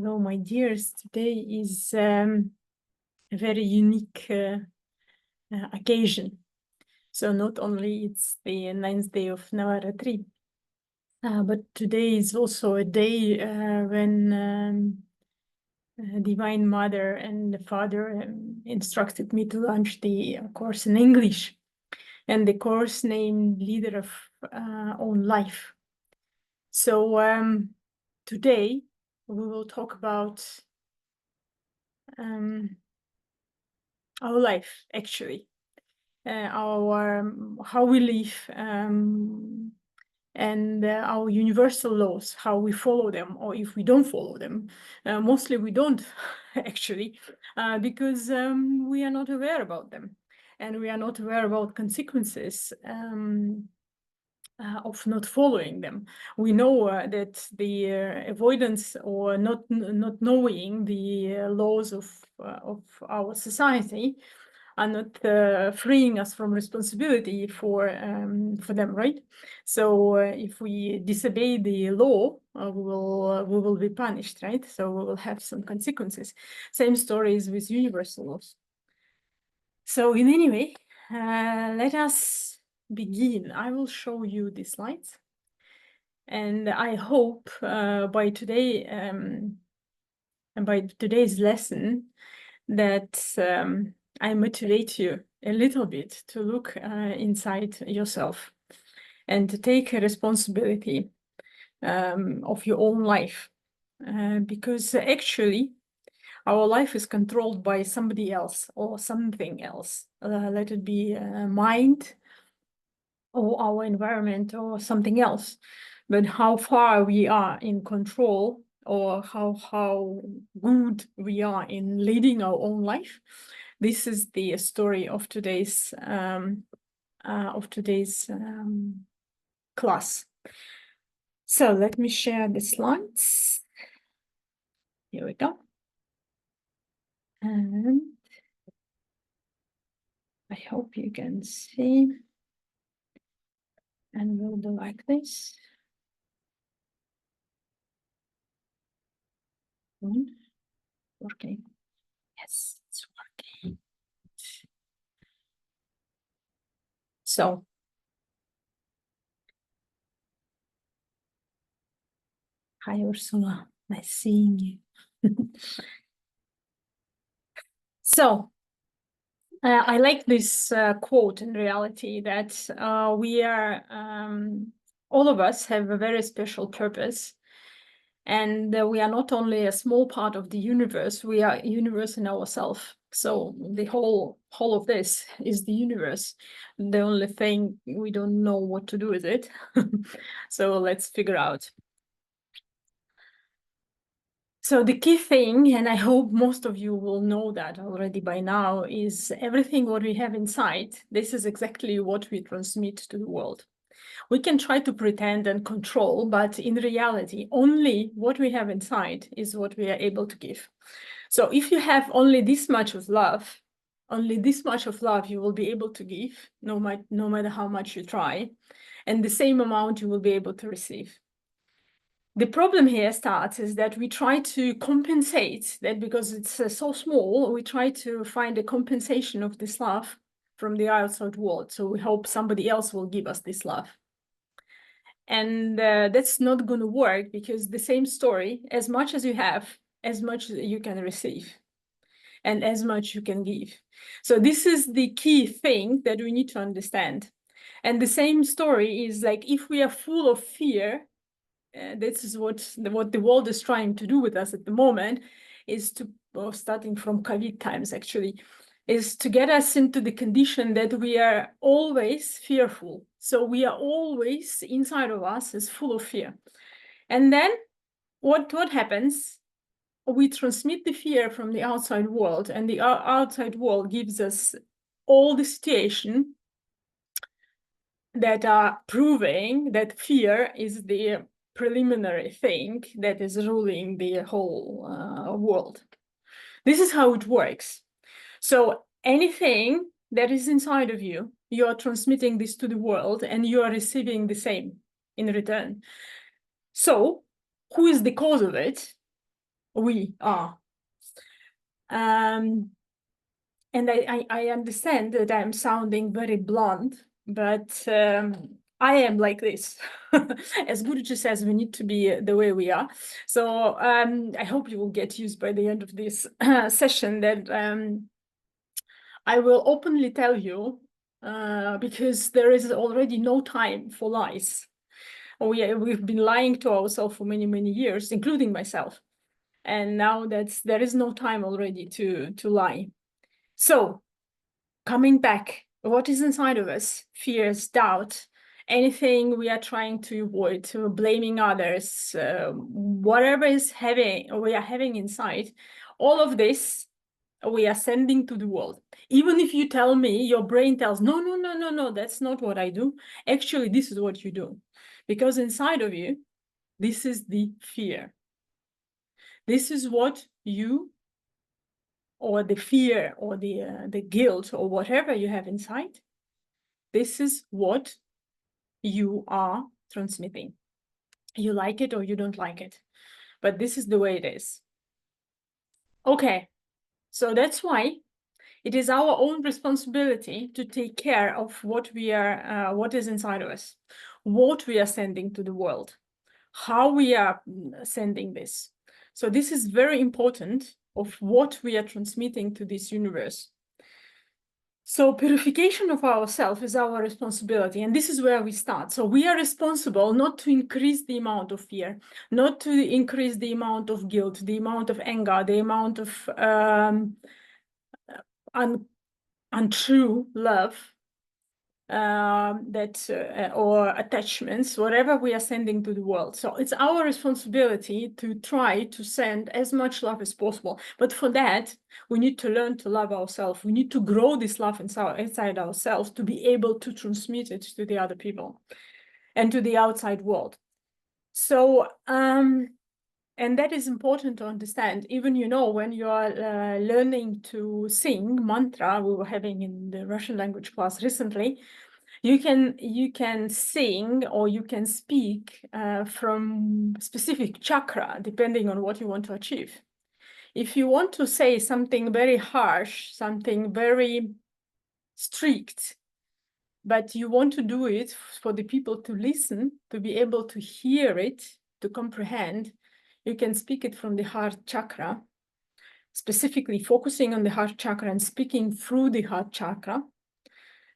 Hello, my dears. Today is a very unique occasion. So not only it's the 9th day of Navaratri, but today is also a day when Divine Mother and the Father instructed me to launch the course in English, and the course named Leader of Own Life. So today we will talk about our life, actually, our how we live, and our universal laws, how we follow them, or if we don't follow them. Mostly we don't, actually, because we are not aware about them, and we are not aware about consequences of not following them. We know that the avoidance or not knowing the laws of our society are not freeing us from responsibility for them, right? So if we disobey the law, we will be punished, right? So we will have some consequences. Same stories with universal laws. So in any way, let us begin. I will show you the slides, and I hope by today and by today's lesson that I motivate you a little bit to look inside yourself and to take a responsibility of your own life, because actually our life is controlled by somebody else or something else. Let it be mind or our environment or something else. But how far we are in control, or how good we are in leading our own life, this is the story of today's class. So let me share the slides. Here we go. And I hope you can see. And we'll do like this. Working. Yes, it's working. So hi, Ursula. Nice seeing you. So I like this quote in reality, that we are, all of us have a very special purpose. And we are not only a small part of the universe, we are a universe in ourselves. So the whole of this is the universe. The only thing, we don't know what to do with it. So let's figure out. So the key thing, and I hope most of you will know that already by now, is everything what we have inside, this is exactly what we transmit to the world. We can try to pretend and control, but in reality, only what we have inside is what we are able to give. So if you have only this much of love, only this much of love you will be able to give, no matter how much you try, and the same amount you will be able to receive. The problem here starts is that we try to compensate that, because it's so small, we try to find a compensation of this love from the outside world. So we hope somebody else will give us this love. And that's not going to work, because the same story, as much as you have, as much you can receive, and as much you can give. So this is the key thing that we need to understand. And the same story is like, if we are full of fear, this is what the world is trying to do with us at the moment, is to, starting from COVID times actually, is to get us into the condition that we are always fearful. So we are always, inside of us is full of fear. And then what happens? We transmit the fear from the outside world, and the outside world gives us all the situation that are proving that fear is the preliminary thing that is ruling the whole world. This is how it works. So anything that is inside of you, you are transmitting this to the world, and you are receiving the same in return. So who is the cause of it? We are. And I understand that I'm sounding very blunt, but I am like this. As Guruji says, we need to be the way we are. So I hope you will get used by the end of this session that I will openly tell you, because there is already no time for lies. We've been lying to ourselves for many, many years, including myself. And now there is no time already to lie. So coming back, what is inside of us? Fears, doubt, anything we are trying to avoid, to blaming others, whatever we are having inside, all of this we are sending to the world. Even if you tell me, your brain tells, no, no, no, no, no, that's not what I do. Actually, this is what you do. Because inside of you, this is the fear. This is what you, or the fear, or the guilt, or whatever you have inside, this is what you are transmitting. You like it or you don't like it, but this is the way it is. Okay, so that's why it is our own responsibility to take care of what is inside of us, what we are sending to the world, how we are sending this. So this is very important of what we are transmitting to this universe. So purification of ourselves is our responsibility, and this is where we start. So we are responsible not to increase the amount of fear, not to increase the amount of guilt, the amount of anger, the amount of untrue love, or attachments, whatever we are sending to the world. So it's our responsibility to try to send as much love as possible. But for that, we need to learn to love ourselves. We need to grow this love inside ourselves to be able to transmit it to the other people and to the outside world. So, and that is important to understand. Even, when you are learning to sing mantra, we were having in the Russian language class recently, you can sing or you can speak from specific chakra, depending on what you want to achieve. If you want to say something very harsh, something very strict, but you want to do it for the people to listen, to be able to hear it, to comprehend, you can speak it from the heart chakra, specifically focusing on the heart chakra and speaking through the heart chakra.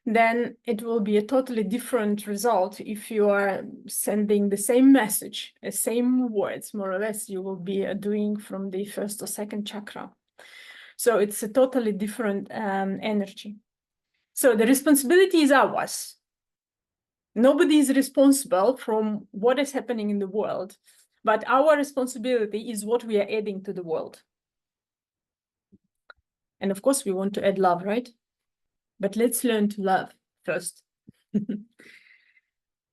Then it will be a totally different result if you are sending the same message, the same words, more or less, you will be doing from the first or second chakra. So it's a totally different energy. So the responsibility is ours. Nobody is responsible from what is happening in the world, but our responsibility is what we are adding to the world. And of course, we want to add love, right? But let's learn to love first.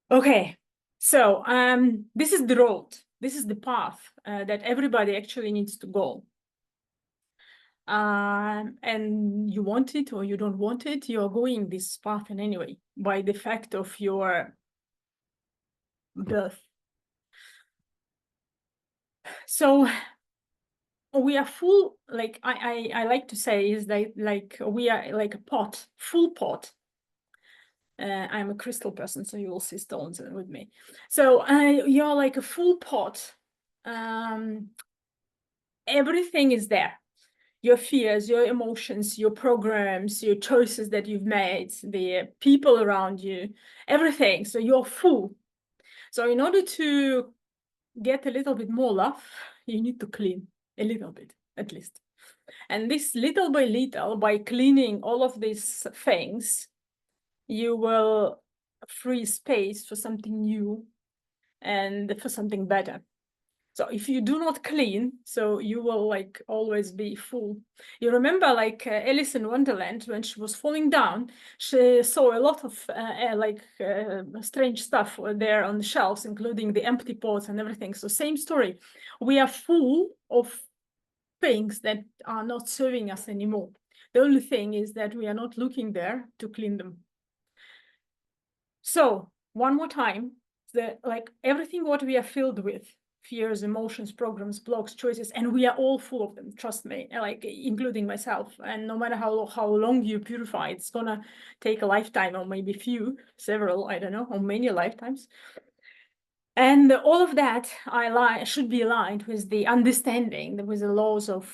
Okay, so this is the road. This is the path that everybody actually needs to go. And you want it or you don't want it, you're going this path in anyway, by the fact of your birth. So we are full, like I like to say, is like we are like a pot, full pot. I'm a crystal person, so you will see stones with me. So you're like a full pot. Everything is there. Your fears, your emotions, your programs, your choices that you've made, the people around you, everything. So you're full. So in order to get a little bit more love, you need to clean a little bit, at least. And this little by little, by cleaning all of these things, you will free space for something new and for something better. So if you do not clean, so you will like always be full. You remember like Alice in Wonderland, when she was falling down, she saw a lot of strange stuff there on the shelves, including the empty pots and everything. So same story. We are full of things that are not serving us anymore. The only thing is that we are not looking there to clean them. So one more time, like everything what we are filled with, fears, emotions, programs, blocks, choices, and we are all full of them, trust me, like including myself. And no matter how long you purify, it's gonna take a lifetime, or maybe several, I don't know, or many lifetimes. And all of that should be aligned with the understanding, with the laws of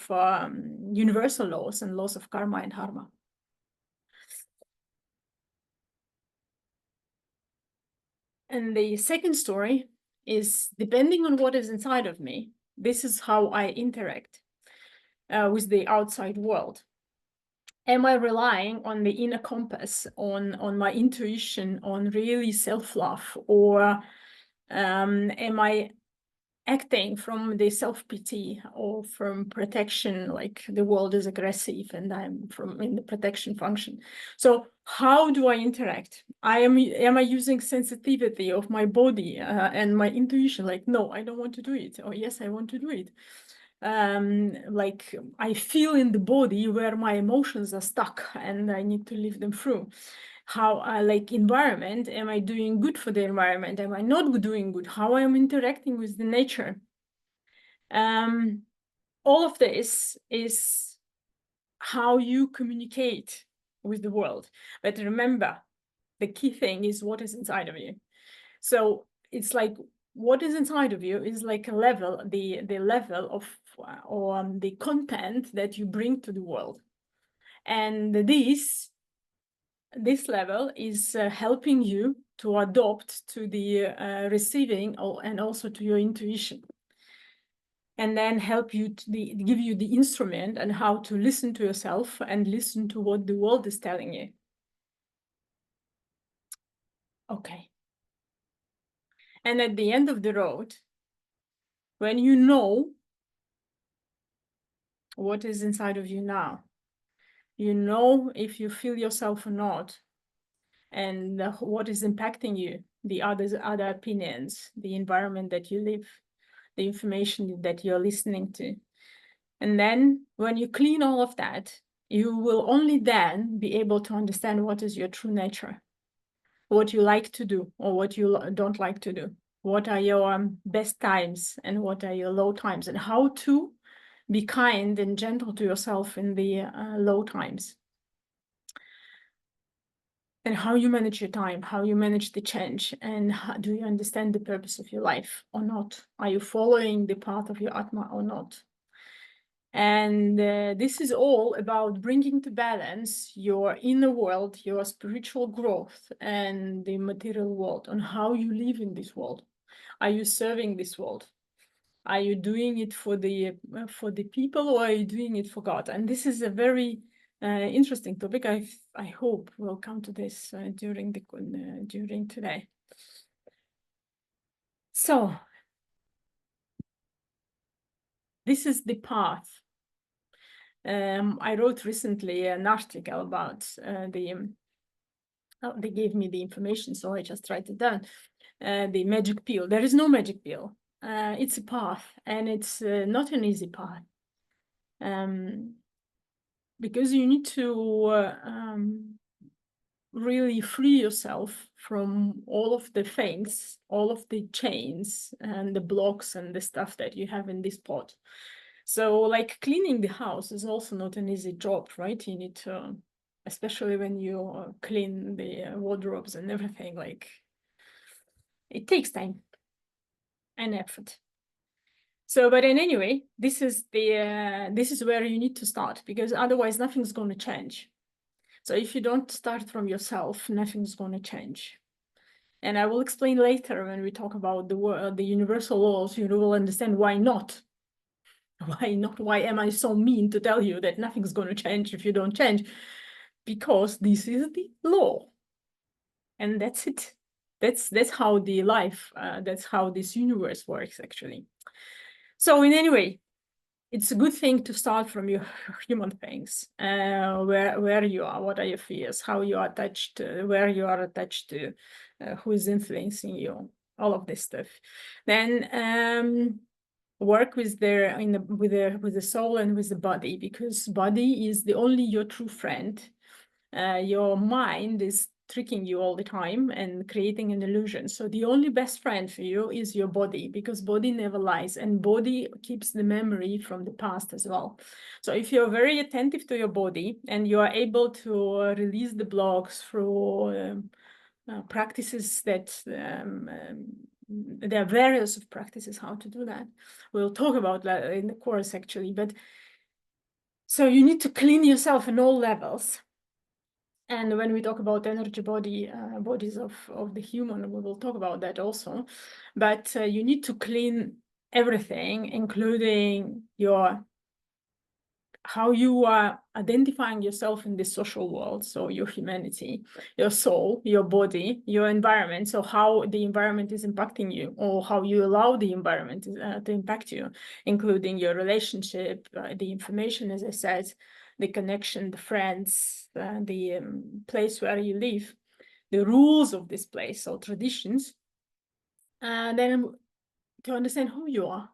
universal laws and laws of karma and dharma. And the second story is, depending on what is inside of me, this is how I interact with the outside world. Am I relying on the inner compass, on my intuition, on really self-love, or am I acting from the self-pity or from protection, like the world is aggressive and I'm in the protection function? So how do I interact? Am I using sensitivity of my body and my intuition, like, no, I don't want to do it, or yes, I want to do it? Like I feel in the body where my emotions are stuck and I need to live them through. How like environment, am I doing good for the environment? Am I not doing good? How I am interacting with the nature? All of this is how you communicate with the world. But remember, the key thing is what is inside of you. So it's like what is inside of you is like a level, the level of or the content that you bring to the world. And this level is helping you to adopt to the receiving and also to your intuition. And then help you to give you the instrument and how to listen to yourself and listen to what the world is telling you. Okay. And at the end of the road, when you know what is inside of you now, you know if you feel yourself or not, and what is impacting you, the other opinions, the environment that you live, the information that you're listening to. And then when you clean all of that, you will only then be able to understand what is your true nature, what you like to do or what you don't like to do, what are your best times and what are your low times, and how to be kind and gentle to yourself in the low times. And how you manage your time, how you manage the change, and do you understand the purpose of your life or not? Are you following the path of your Atma or not? And this is all about bringing to balance your inner world, your spiritual growth, and the material world, on how you live in this world. Are you serving this world? Are you doing it for the people, or are you doing it for God? And this is a very interesting topic. I hope we'll come to this during today. So this is the path. I wrote recently an article about they gave me the information, so I just write it down. The magic pill. There is no magic pill. It's a path, and it's not an easy path. Because you need to really free yourself from all of the things, all of the chains and the blocks and the stuff that you have in this pot. So like cleaning the house is also not an easy job, right? You need to, especially when you clean the wardrobes and everything, like it takes time and effort. So, but in anyway, this is where you need to start, because otherwise nothing's going to change. So if you don't start from yourself, nothing's going to change. And I will explain later when we talk about the universal laws. You will understand why not. Why not? Why am I so mean to tell you that nothing's going to change if you don't change? Because this is the law, and that's it. That's how the life. That's how this universe works, actually. So in any way, it's a good thing to start from your human things, where you are, what are your fears, how you are attached, where you are attached to, who is influencing you, all of this stuff. Then work with the soul and with the body, because body is the only your true friend. Your mind is tricking you all the time and creating an illusion. So the only best friend for you is your body, because body never lies, and body keeps the memory from the past as well. So if you're very attentive to your body and you are able to release the blocks through practices that there are various of practices how to do that. We'll talk about that in the course actually, but so you need to clean yourself in all levels. And when we talk about energy bodies of the human, we will talk about that also. But you need to clean everything, including your how you are identifying yourself in the social world. So your humanity, your soul, your body, your environment. So how the environment is impacting you, or how you allow the environment to impact you, including your relationship, the information, as I said, the connection, the friends, the place where you live, the rules of this place, so traditions. And then to understand who you are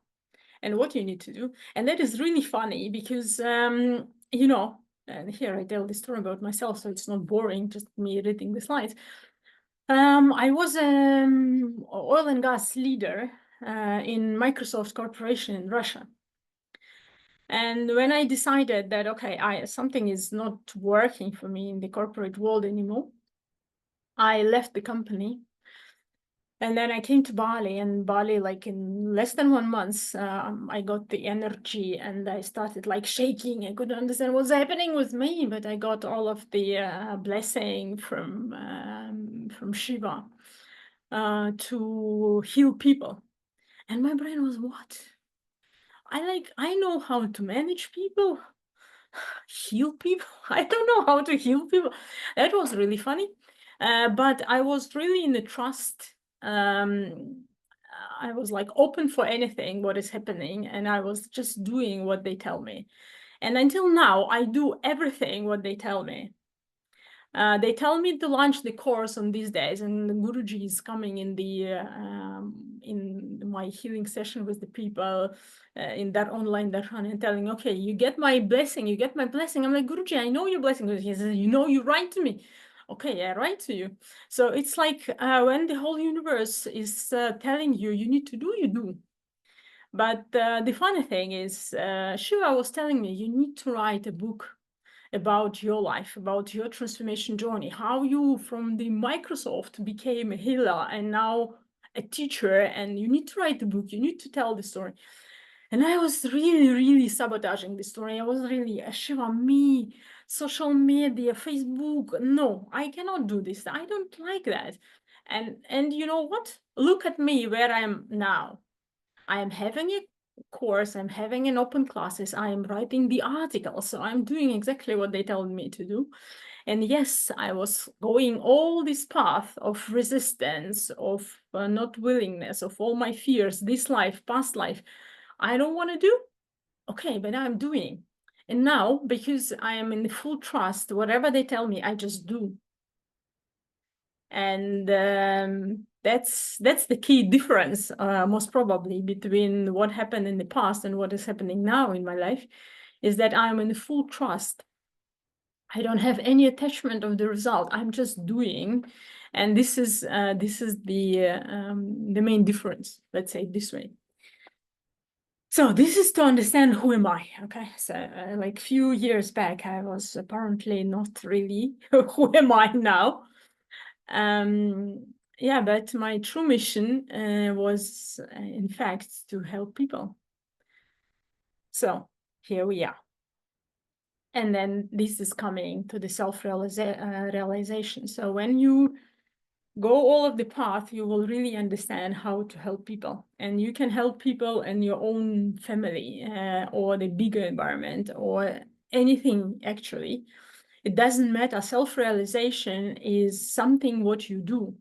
and what you need to do. And that is really funny because, you know, and here I tell the story about myself, so it's not boring, just me reading the slides. I was an oil and gas leader in Microsoft Corporation in Russia. And when I decided that, okay, something is not working for me in the corporate world anymore, I left the company. And then I came to Bali, and Bali, like in less than 1 month, I got the energy and I started like shaking. I couldn't understand what's happening with me, but I got all of the blessing from Shiva to heal people. And my brain was, what? I know how to manage people, heal people. I don't know how to heal people. That was really funny. But I was really in the trust. I was like open for anything, what is happening. And I was just doing what they tell me. And until now, I do everything what they tell me. They tell me to launch the course on these days, and the Guruji is coming in my healing session with the people in that online darshan and telling, okay, you get my blessing, you get my blessing. I'm like, Guruji, I know your blessing. He says, you know, you write to me. Okay, I write to you. So it's like when the whole universe is telling you, you need to do, you do. But the funny thing is, Shiva was telling me, you need to write a book about your life, about your transformation journey, how you from the Microsoft became a healer and now a teacher, and you need to write the book, you need to tell the story. And I was really, really sabotaging the story. I was really, Shiva, me, social media, Facebook, no, I cannot do this. I don't like that. And you know what? Look at me where I am now. I am having a course, I'm having an open classes, I am writing the articles, so I'm doing exactly what they told me to do. And yes, I was going all this path of resistance, of not willingness, of all my fears, this life, past life. I don't want to do. Okay, but I'm doing. And now, because I am in the full trust, whatever they tell me, I just do. And that's the key difference, most probably, between what happened in the past and what is happening now in my life, is that I'm in full trust. I don't have any attachment of the result. I'm just doing, and this is the main difference. Let's say it this way. So this is to understand who am I. Okay, so like few years back, I was apparently not really who am I now. Yeah, but my true mission was, in fact, to help people. So here we are. And then this is coming to the self-realization. So when you go all of the path, you will really understand how to help people. And you can help people in your own family or the bigger environment or anything, actually. It doesn't matter. Self-realization is something what you do.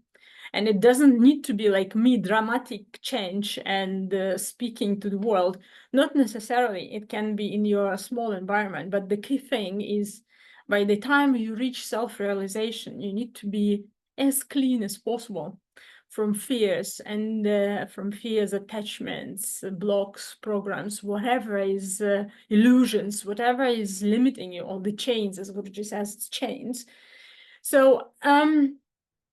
And it doesn't need to be like me, dramatic change and speaking to the world. Not necessarily. It can be in your small environment. But the key thing is, by the time you reach self-realization, you need to be as clean as possible from fears and attachments, blocks, programs, whatever is illusions, whatever is limiting you, or the chains, as Guruji says, it's chains. So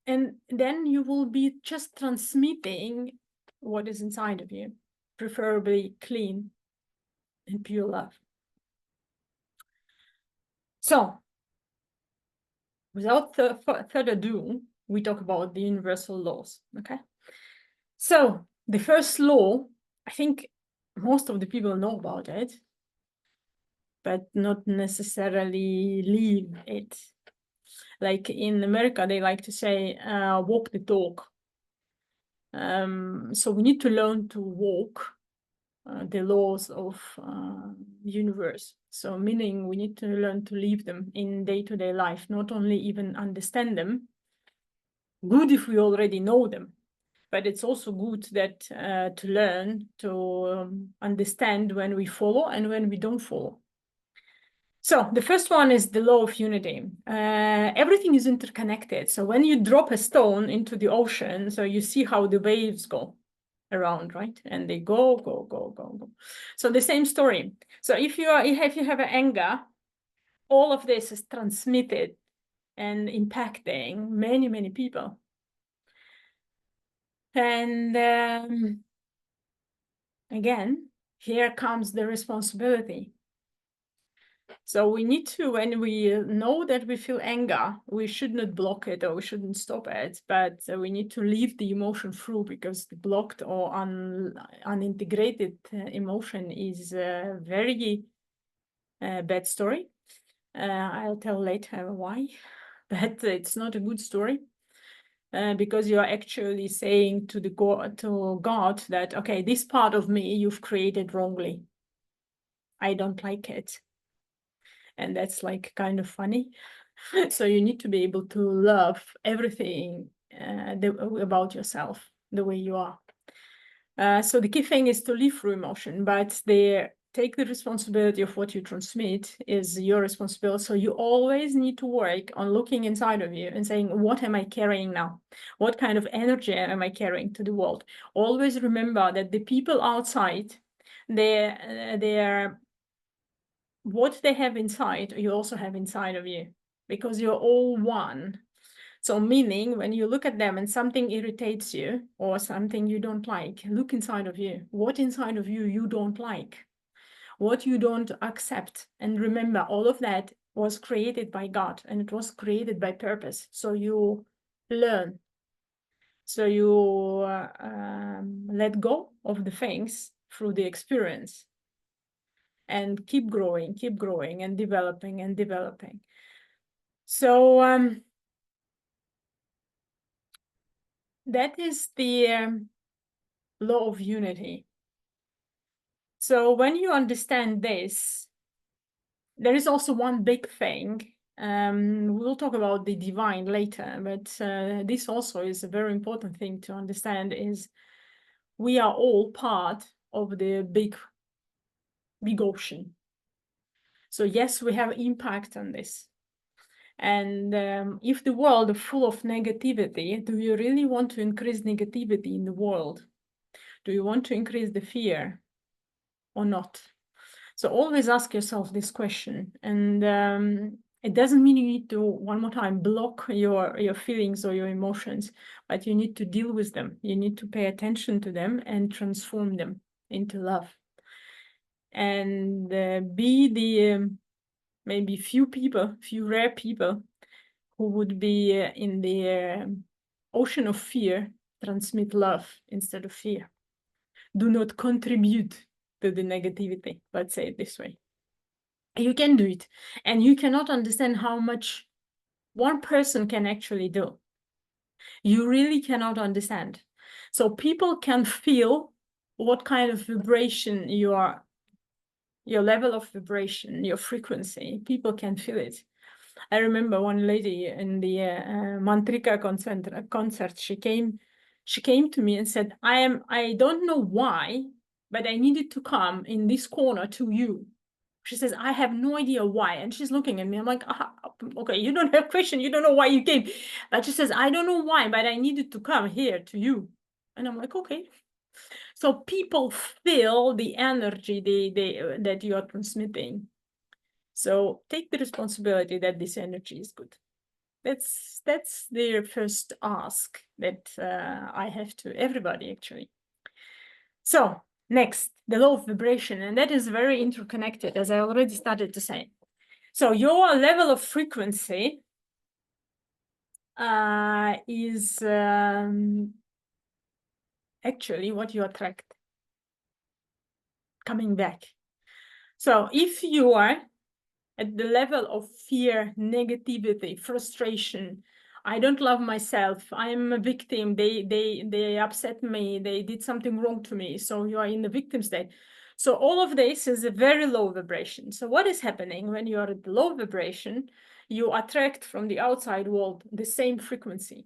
And then you will be just transmitting what is inside of you, preferably clean and pure love. So, without further ado, we talk about the universal laws, okay? So, the first law, I think most of the people know about it, but not necessarily live it. Like in America, they like to say, walk the talk. So we need to learn to walk the laws of universe. So meaning we need to learn to live them in day-to-day life, not only even understand them. Good if we already know them, but it's also good that to learn to understand when we follow and when we don't follow. So the first one is the law of unity. Everything is interconnected. So when you drop a stone into the ocean, so you see how the waves go around, right? And they go, go, go, go, go. So the same story. So if you have an anger, all of this is transmitted and impacting many, many people. And again, here comes the responsibility. So we need to, when we know that we feel anger, we should not block it or we shouldn't stop it, but we need to leave the emotion through, because the blocked or unintegrated emotion is a very bad story. I'll tell later why, but it's not a good story. Because you are actually saying to God that, okay, this part of me you've created wrongly. I don't like it. And that's like kind of funny. So you need to be able to love everything about yourself the way you are. So the key thing is to live through emotion, but take the responsibility of what you transmit is your responsibility. So you always need to work on looking inside of you and saying, what am I carrying now? What kind of energy am I carrying to the world? Always remember that the people outside, they're what they have inside, you also have inside of you, because you're all one. So meaning when you look at them and something irritates you or something you don't like, look inside of you. What inside of you don't like? What you don't accept? And remember, all of that was created by God and it was created by purpose. So you learn. So you let go of the things through the experience and keep growing and developing and developing. So that is the law of unity. So when you understand this, there is also one big thing. We'll talk about the divine later, but this also is a very important thing to understand, is we are all part of the big ocean. So yes, we have impact on this. And if the world is full of negativity, do you really want to increase negativity in the world? Do you want to increase the fear or not? So always ask yourself this question. And it doesn't mean you need to, one more time, block your feelings or your emotions, but you need to deal with them. You need to pay attention to them and transform them into love. And be the maybe few rare people who would be in the ocean of fear, transmit love instead of fear. Do not contribute to the negativity, let's say it this way. You can do it, and you cannot understand how much one person can actually do. You really cannot understand. So people can feel what kind of vibration your level of vibration, your frequency, people can feel it. I remember one lady in the Mantrika concert, she came to me and said, I don't know why, but I needed to come in this corner to you. She says, I have no idea why. And she's looking at me. I'm like, okay, you don't have question. You don't know why you came. But she says, I don't know why, but I needed to come here to you. And I'm like, okay. So people feel the energy that you are transmitting. So take the responsibility that this energy is good. That's the first ask that I have to everybody, actually. So next, the law of vibration, and that is very interconnected, as I already started to say. So your level of frequency is actually what you attract coming back. So if you are at the level of fear, negativity, frustration, I don't love myself, I'm a victim, they upset me, they did something wrong to me, so you are in the victim state. So all of this is a very low vibration. So what is happening when you are at the low vibration? You attract from the outside world the same frequency.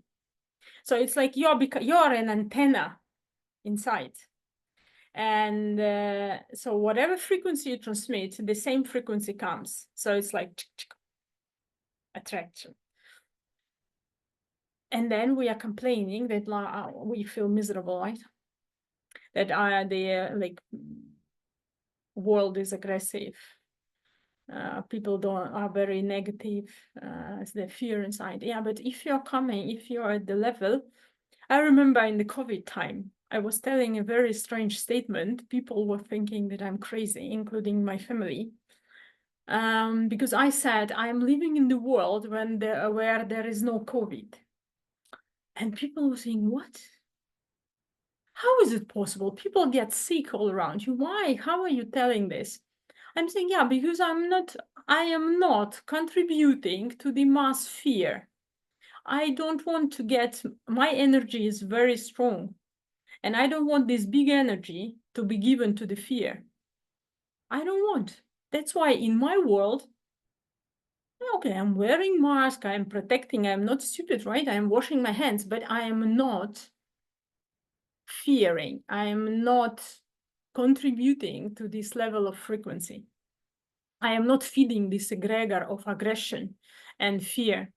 So it's like you're an antenna inside. And so whatever frequency you transmit, the same frequency comes. So it's like attraction. And then we are complaining that we feel miserable, right? That the like world is aggressive. People are very negative. The fear inside. Yeah, but if you're at the level, I remember in the COVID time, I was telling a very strange statement. People were thinking that I'm crazy, including my family. Because I said I'm living in the world where there is no COVID. And people were saying, what? How is it possible? People get sick all around you. Why? How are you telling this? I'm saying, yeah, because I am not contributing to the mass fear. I don't want to my energy is very strong. And I don't want this big energy to be given to the fear. I don't want. That's why in my world, okay, I'm wearing mask, I'm protecting, I'm not stupid, right? I'm washing my hands, but I am not fearing. I am not contributing to this level of frequency. I am not feeding this egregor of aggression and fear.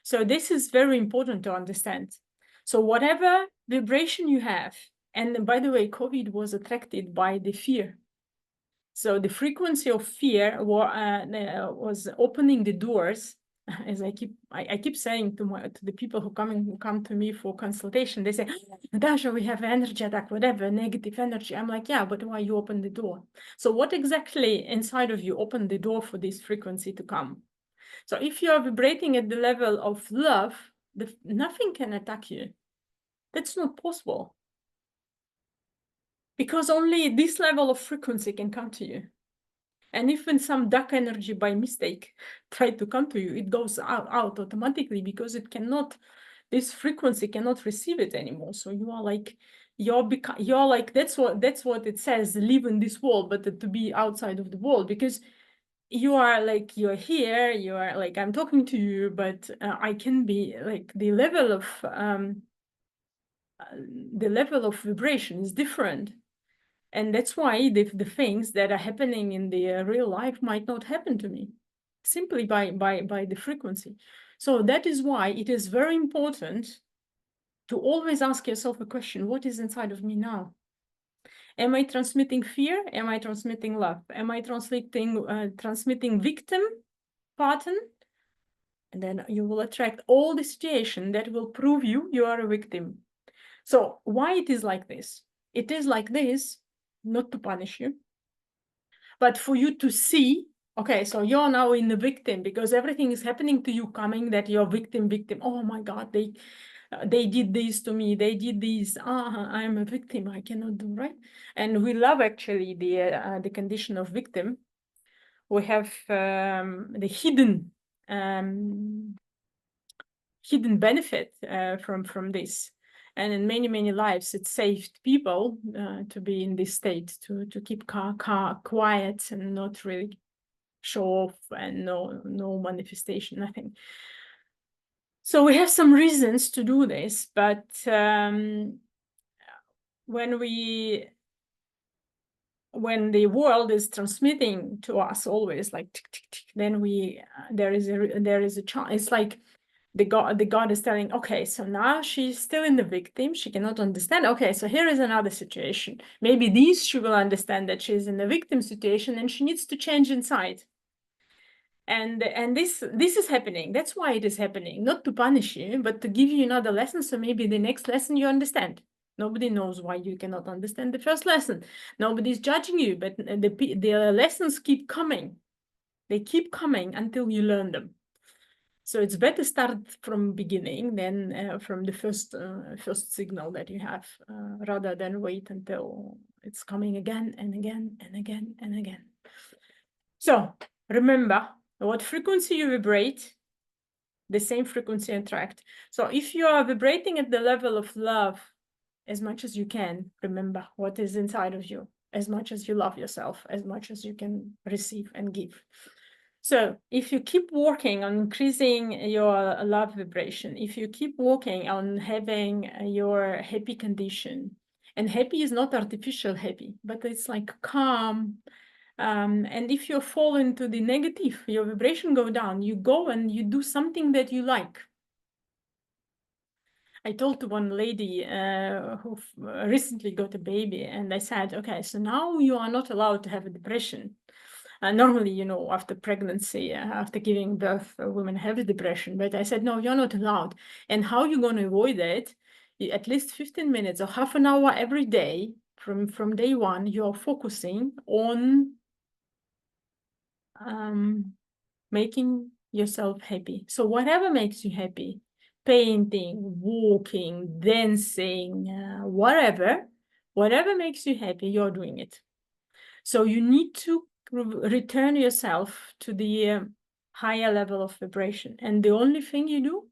So this is very important to understand. So whatever vibration you have, and by the way, COVID was attracted by the fear. So the frequency of fear was opening the doors. As I keep saying to the people who come to me for consultation, they say, Natasha, we have energy attack, whatever, negative energy. I'm like, yeah, but why you open the door? So what exactly inside of you opened the door for this frequency to come? So if you are vibrating at the level of love, nothing can attack you. That's not possible. Because only this level of frequency can come to you. And if when some dark energy by mistake try to come to you, it goes out automatically because this frequency cannot receive it anymore. So you are like, you're like, that's what it says, live in this world, but to be outside of the world, because you're here, you are like, I'm talking to you, but I can be like, the level of vibration is different. And that's why the things that are happening in the real life might not happen to me, simply by the frequency. So that is why it is very important to always ask yourself a question: what is inside of me now? Am I transmitting fear? Am I transmitting love? Am I transmitting victim pattern? And then you will attract all the situation that will prove you are a victim. So why it is like this? It is like this not to punish you, but for you to see, okay, so you're now in the victim because everything is happening to you coming that you're victim. Oh my God, they did this to me, they did this, I'm a victim, I cannot do right. And we love actually the condition of victim. We have the hidden benefit from this. And in many lives, it saved people to be in this state, to keep quiet and not really show off, and no manifestation, nothing. So we have some reasons to do this, but when the world is transmitting to us always like tick, tick, tick, then there is a chance. It's like the God is telling, okay, so now she's still in the victim. She cannot understand. Okay, so here is another situation. Maybe she will understand that she's in the victim situation and she needs to change inside. And this is happening. That's why it is happening, not to punish you, but to give you another lesson. So maybe the next lesson you understand. Nobody knows why you cannot understand the first lesson. Nobody's judging you, but the lessons keep coming. They keep coming until you learn them. So it's better start from beginning than from the first signal that you have, rather than wait until it's coming again and again and again and again. So remember, what frequency you vibrate, the same frequency attract. So if you are vibrating at the level of love as much as you can, remember what is inside of you, as much as you love yourself, as much as you can receive and give. So if you keep working on increasing your love vibration, if you keep working on having your happy condition, and happy is not artificial happy, but it's like calm. And if you fall into the negative, your vibration go down, you go and you do something that you like. I told to one lady who recently got a baby, and I said, okay, so now you are not allowed to have a depression. Normally, you know, after pregnancy, after giving birth, women have a depression. But I said, no, you're not allowed. And how you going to avoid it? At least 15 minutes or half an hour every day from day one, you're focusing on making yourself happy. So whatever makes you happy, painting, walking, dancing, whatever makes you happy, you're doing it. So you need to return yourself to the higher level of vibration. And the only thing you do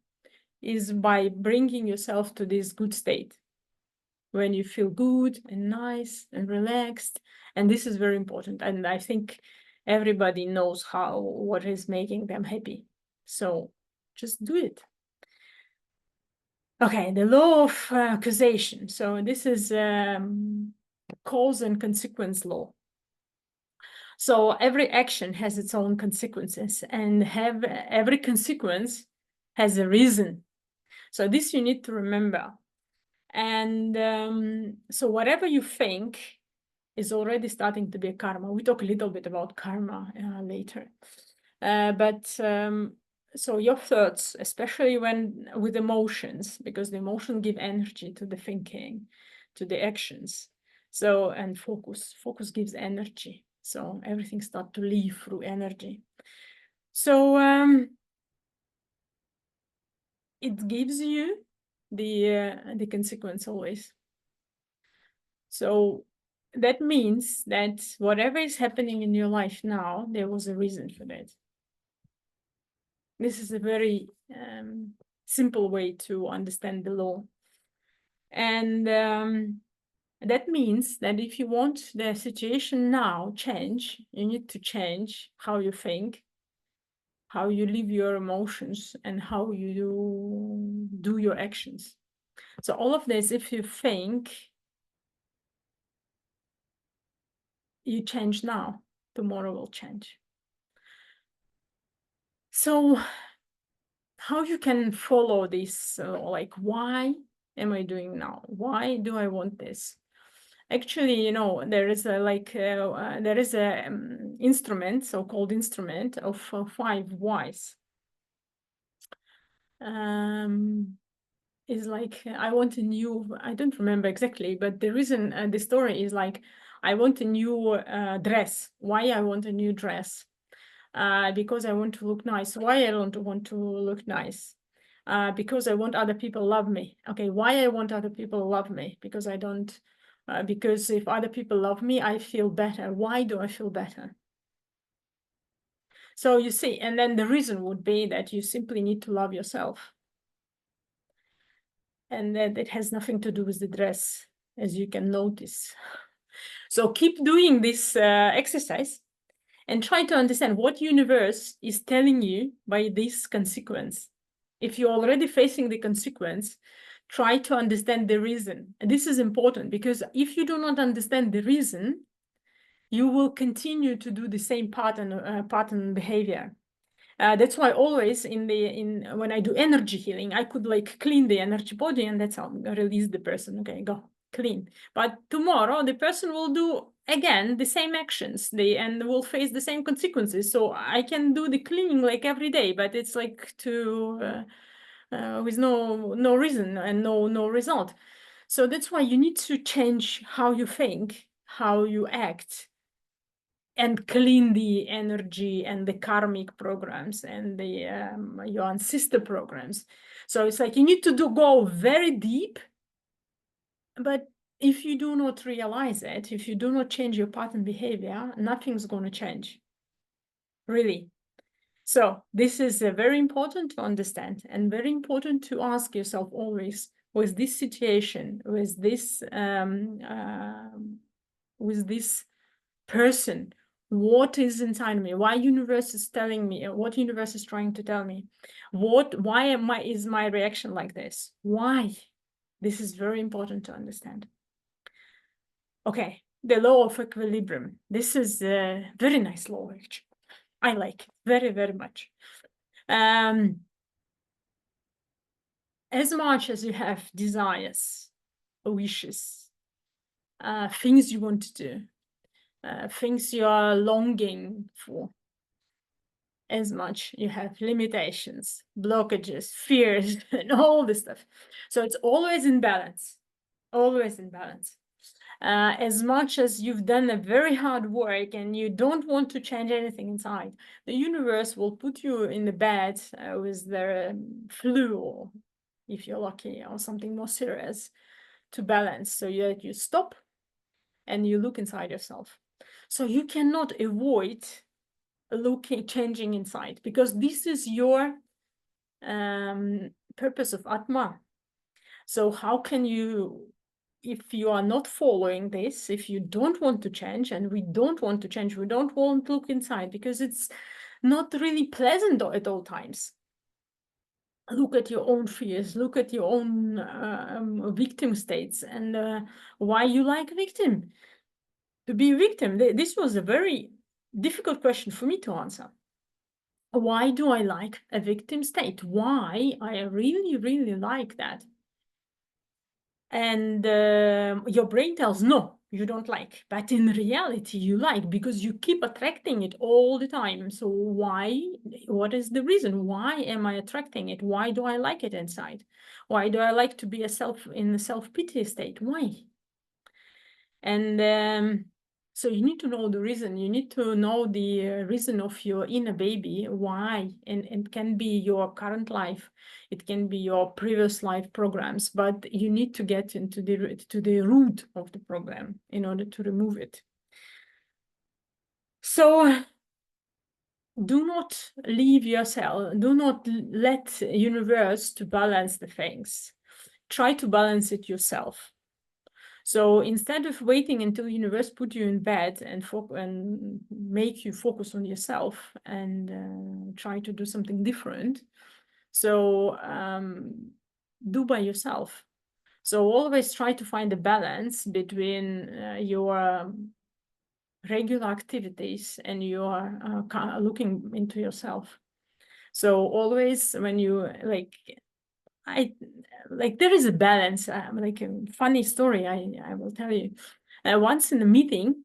is by bringing yourself to this good state when you feel good and nice and relaxed. And this is very important. And I think everybody knows what is making them happy. So just do it. Okay, the law of causation. So this is cause and consequence law. So every action has its own consequences, and every consequence has a reason. So this you need to remember. And so whatever you think is already starting to be a karma. We talk a little bit about karma later. So your thoughts, especially when with emotions, because the emotion give energy to the thinking, to the actions. So, and focus gives energy. So everything starts to leave through energy. So it gives you the consequence always. So that means that whatever is happening in your life now, there was a reason for that. This is a very simple way to understand the law. And that means that if you want the situation now change, you need to change how you think, how you live your emotions, and how you do your actions. So all of this, if you think, you change now, tomorrow will change. So how you can follow this, like, why am I doing now? Why do I want this? Actually, you know, there is a instrument, so-called instrument of 5 whys. Is like, I want a new, I don't remember exactly, but the reason, the story is like, I want a new dress. Why I want a new dress? Because I want to look nice. Why I don't want to look nice? Because I want other people love me. Okay, why I want other people love me? Because I don't, because if other people love me, I feel better. Why do I feel better? So you see, and then the reason would be that you simply need to love yourself. And that it has nothing to do with the dress, as you can notice. So keep doing this exercise and try to understand what universe is telling you by this consequence. If you're already facing the consequence, try to understand the reason. And this is important because if you do not understand the reason, you will continue to do the same pattern behavior. That's why always when I do energy healing, I could like clean the energy body, and that's how I release the person. Okay, go clean. But tomorrow the person will do again, the same actions, and will face the same consequences. So I can do the cleaning like every day, but it's like with no reason and no result. So that's why you need to change how you think, how you act, and clean the energy and the karmic programs and the your ancestor programs. So it's like you need to go very deep, but if you do not realize it, if you do not change your pattern behavior, nothing's going to change, really. So this is very important to understand and very important to ask yourself always, with this situation, with this person, what is inside me? Why universe is telling me? What universe is trying to tell me? Why is my reaction like this? Why? This is very important to understand. Okay, the law of equilibrium. This is a very nice law, actually. I like it very, very much. As much as you have desires, wishes, things you want to do, things you are longing for, as much you have limitations, blockages, fears, and all this stuff. So it's always in balance, always in balance. As much as you've done a very hard work and you don't want to change anything inside, the universe will put you in the bed with the flu, or if you're lucky, or something more serious, to balance, so that you stop and you look inside yourself. So you cannot avoid changing inside, because this is your purpose of Atma. So how can you, if you are not following this, if you don't want to change, and we don't want to change, we don't want to look inside, because it's not really pleasant at all times. Look at your own fears, look at your own victim states, and why you like victim. To be a victim, this was a very difficult question for me to answer. Why do I like a victim state? Why I really, really like that? And your brain tells, no, you don't like. But in reality, you like, because you keep attracting it all the time. So why? What is the reason? Why am I attracting it? Why do I like it inside? Why do I like to be in a self-pity state? Why? And so you need to know the reason. You need to know the reason of your inner baby, why, and it can be your current life, it can be your previous life programs, but you need to get into the root of the program in order to remove it. So do not leave yourself, do not let universe to balance the things. Try to balance it yourself. So instead of waiting until universe put you in bed and make you focus on yourself and try to do something different, so do by yourself. So always try to find a balance between your regular activities and your looking into yourself. So always when you there is a balance. Like a funny story I will tell you. Once in a meeting,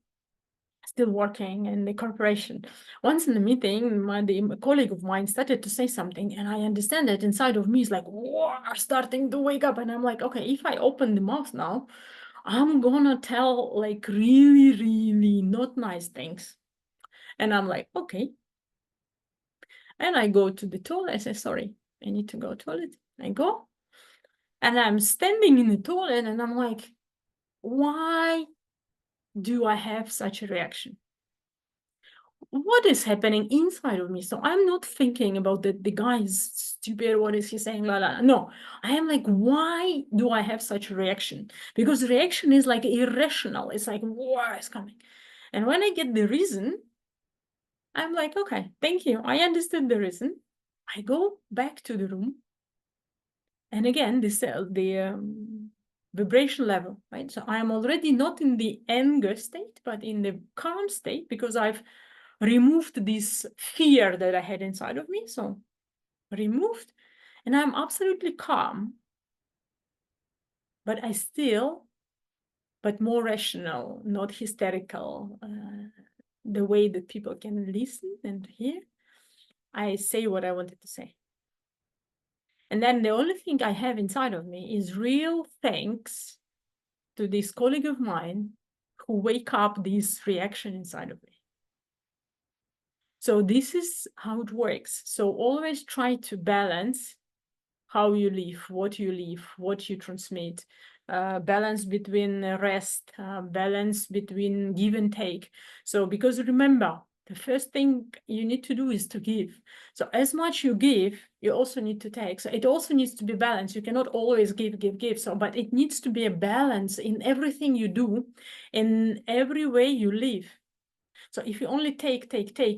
still working in the corporation, once in the meeting, a colleague of mine started to say something, and I understand that inside of me is like, whoa, starting to wake up. And I'm like, okay, if I open the mouth now, I'm gonna tell like really, really not nice things. And I'm like, okay. And I go to the toilet. I say, sorry, I need to go to the toilet. I go. And I'm standing in the toilet and I'm like, why do I have such a reaction? What is happening inside of me? So I'm not thinking about that the guy is stupid, what is he saying, la la. No, I am like, why do I have such a reaction? Because reaction is like irrational. It's like, what is coming? And when I get the reason, I'm like, okay, thank you. I understood the reason. I go back to the room. And again, the vibration level, right? So I am already not in the anger state, but in the calm state, because I've removed this fear that I had inside of me. So removed, and I'm absolutely calm, but but more rational, not hysterical, the way that people can listen and hear. I say what I wanted to say. And then the only thing I have inside of me is real thanks to this colleague of mine who wake up this reaction inside of me. So this is how it works. So always try to balance how you live, what you transmit, balance between rest, balance between give and take. So because remember, the first thing you need to do is to give. So as much you give, you also need to take. So it also needs to be balanced. You cannot always give. So, but it needs to be a balance in everything you do, in every way you live. So if you only take,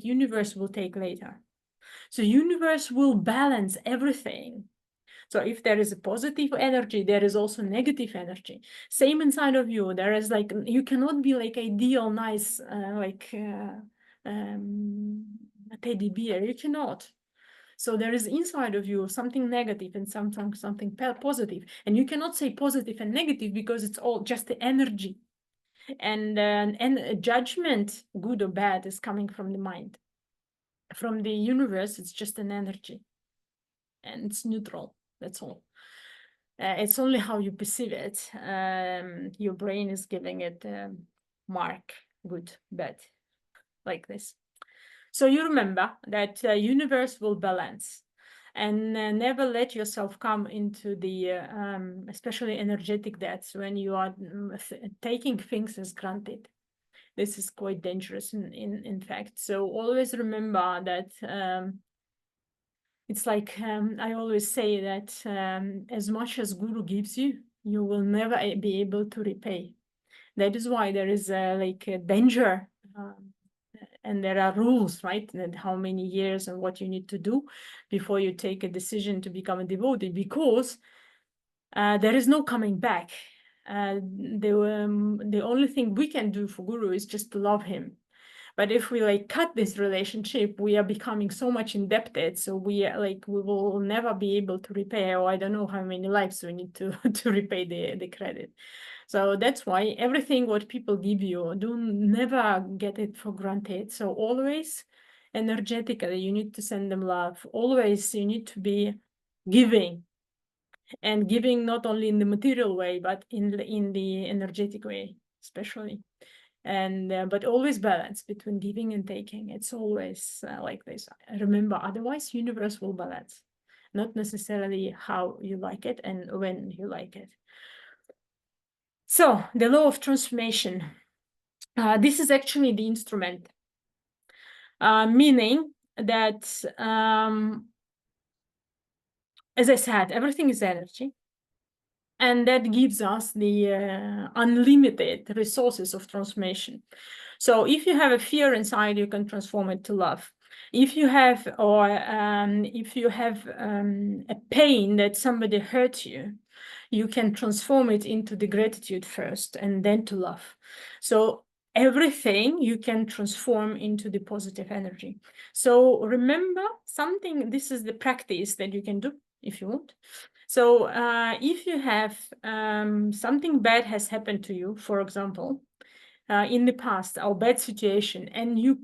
universe will take later. So universe will balance everything. So if there is a positive energy, there is also negative energy. Same inside of you. There is like, you cannot be like ideal, nice, a teddy bear. You cannot. So there is inside of you something negative and sometimes something positive. And you cannot say positive and negative because it's all just the energy. And a judgment, good or bad, is coming from the mind. From the universe, it's just an energy. And it's neutral. That's all. It's only how you perceive it. Your brain is giving it mark, good, bad, like this. So you remember that universe will balance, and never let yourself come into the, especially energetic debts when you are taking things as granted. This is quite dangerous in fact. So always remember that it's like, I always say that as much as Guru gives you, you will never be able to repay. That is why there is like a danger, and there are rules, right? And how many years and what you need to do before you take a decision to become a devotee, because there is no coming back. The only thing we can do for Guru is just to love him. But if we like cut this relationship, we are becoming so much indebted. So we are like, we will never be able to repay, or I don't know how many lives we need to repay the credit. So that's why everything what people give you, do never get it for granted. So always energetically, you need to send them love. Always you need to be giving, and giving not only in the material way, but in the energetic way, especially. And but always balance between giving and taking. It's always like this. Remember, otherwise universe will balance, not necessarily how you like it and when you like it. So the law of transformation, this is actually the instrument, meaning that as I said, everything is energy. And that gives us the unlimited resources of transformation. So if you have a fear inside, you can transform it to love. If you have, a pain that somebody hurt you, you can transform it into the gratitude first and then to love. So everything you can transform into the positive energy. So remember something, this is the practice that you can do if you want. So if you have something bad has happened to you, for example, in the past, or bad situation, and you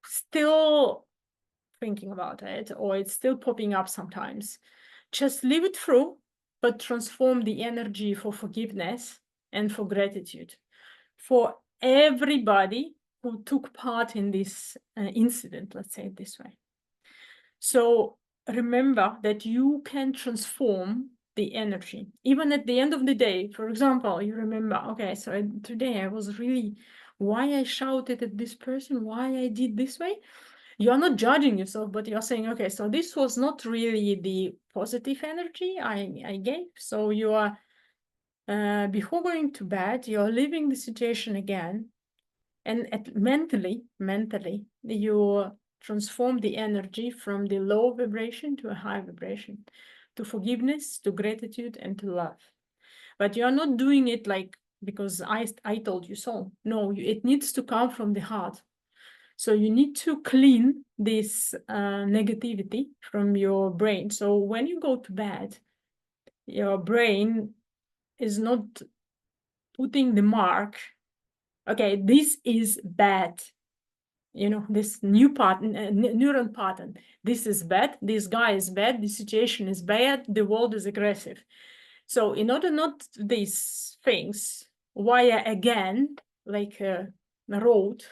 still thinking about it, or it's still popping up sometimes, just leave it through, but transform the energy for forgiveness and for gratitude for everybody who took part in this incident, let's say it this way. So remember that you can transform the energy. Even at the end of the day, for example, you remember, okay, so today I was really, why I shouted at this person, why I did this way. You're not judging yourself, but you're saying, okay, so this was not really the positive energy I gave. So you are, before going to bed, you're leaving the situation again. And mentally, you transform the energy from the low vibration to a high vibration, to forgiveness, to gratitude, and to love. But you're not doing it like because I told you so. No, it needs to come from the heart. So you need to clean this negativity from your brain. So when you go to bed, your brain is not putting the mark, okay, this is bad. You know, this new pattern, neuron pattern, this is bad, this guy is bad, the situation is bad, the world is aggressive. So in order not these things wire again, like a road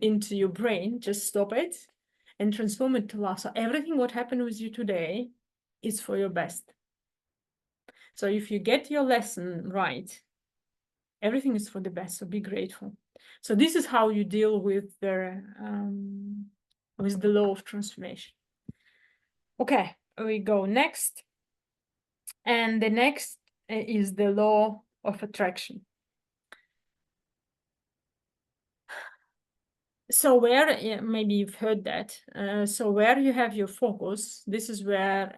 into your brain, just stop it and transform it to love. So everything what happened with you today is for your best. So if you get your lesson right, everything is for the best, so be grateful. So this is how you deal with the law of transformation. Okay, we go next. And the next is the law of attraction. So where, maybe you've heard that, so where you have your focus, this is where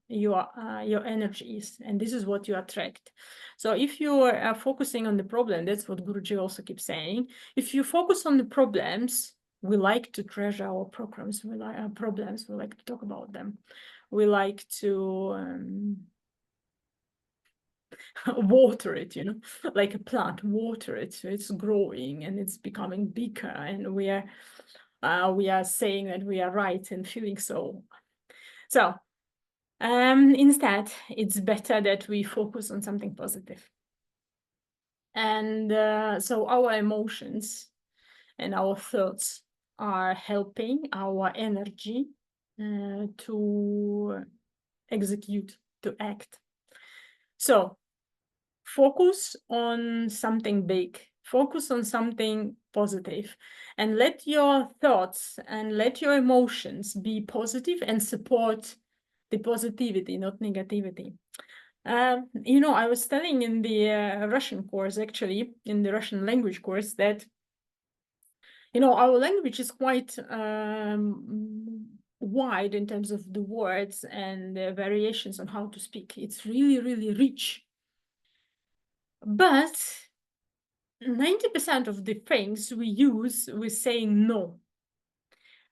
your energy is, and this is what you attract. So if you are focusing on the problem, that's what Guruji also keeps saying. If you focus on the problems, we like to treasure our programs, we like our problems, we like to talk about them. We like to water it, you know, like a plant, water it, so it's growing and it's becoming bigger, and we are saying that we are right and feeling so. So instead, it's better that we focus on something positive. And so our emotions and our thoughts are helping our energy to execute, to act. So focus on something big, focus on something positive, and let your thoughts and let your emotions be positive and support the positivity, not negativity. You know, I was studying in the Russian course, actually, in the Russian language course, that, you know, our language is quite wide in terms of the words and the variations on how to speak. It's really, really rich. But 90% of the things we use, we say no.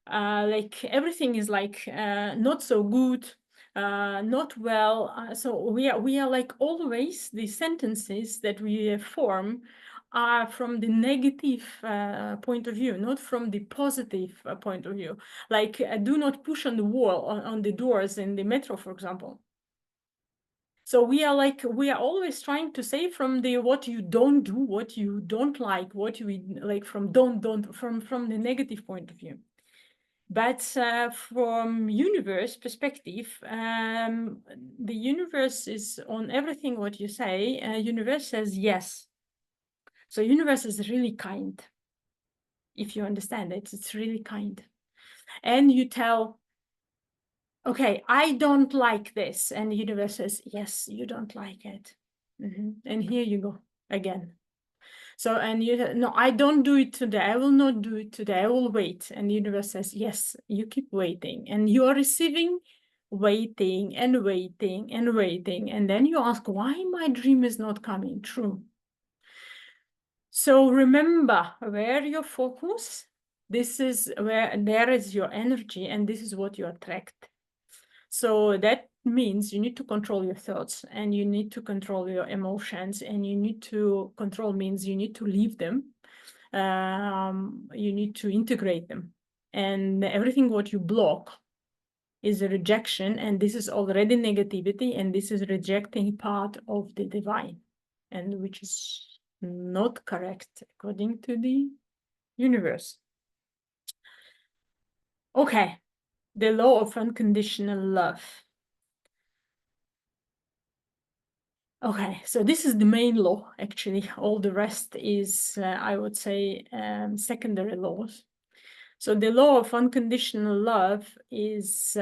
Like everything is like not so good, not well. So we are like always the sentences that we form are from the negative point of view, not from the positive point of view. Like do not push on the wall, on the doors in the metro, for example. So we are always trying to say from the what you don't do, what you don't like, what you like, from from the negative point of view. But from universe perspective, the universe is on everything what you say. Universe says yes. So universe is really kind. If you understand it, it's really kind. And you tell, okay, I don't like this. And the universe says, yes, you don't like it. And here you go again. So, and you, no, I don't do it today. I will not do it today. I will wait. And the universe says, yes, you keep waiting. And you are receiving, waiting and waiting and waiting. And then you ask, why my dream is not coming true? So remember where your focus, this is where there is your energy, and this is what you attract. So that means you need to control your thoughts, and you need to control your emotions, and you need to control means you need to leave them. You need to integrate them, and everything what you block is a rejection, and this is already negativity, and this is rejecting part of the divine, and which is not correct according to the universe. Okay, the law of unconditional love. Okay, so this is the main law, actually. All the rest is, I would say, secondary laws. So the law of unconditional love is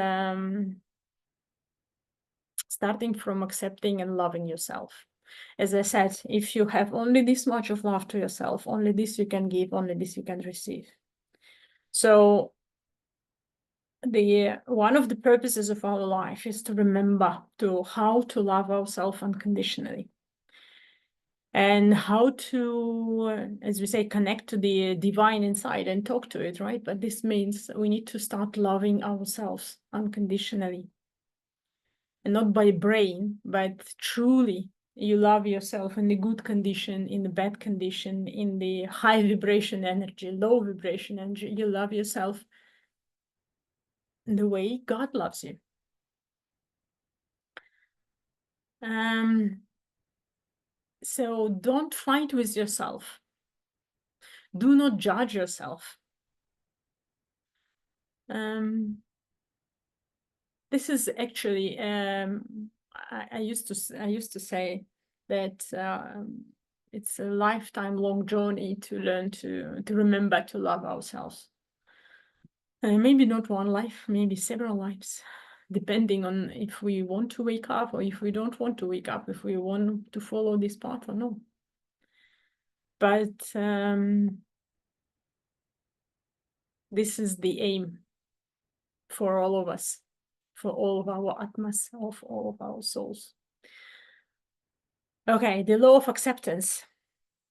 starting from accepting and loving yourself. As I said, if you have only this much of love to yourself, only this you can give, only this you can receive. So one of the purposes of our life is to remember how to love ourselves unconditionally. And how to, as we say, connect to the divine inside and talk to it, right? But this means we need to start loving ourselves unconditionally. And not by brain, but truly You love yourself in the good condition, in the bad condition, in the high vibration energy, low vibration energy. You love yourself the way God loves you. So don't fight with yourself. Do not judge yourself. This is actually I used to say that it's a lifetime long journey to learn to remember to love ourselves. Maybe not one life, maybe several lives, depending on if we want to wake up or if we don't want to wake up, if we want to follow this path or no. But this is the aim for all of us, for all of our atmas, of all of our souls. Okay, the law of acceptance.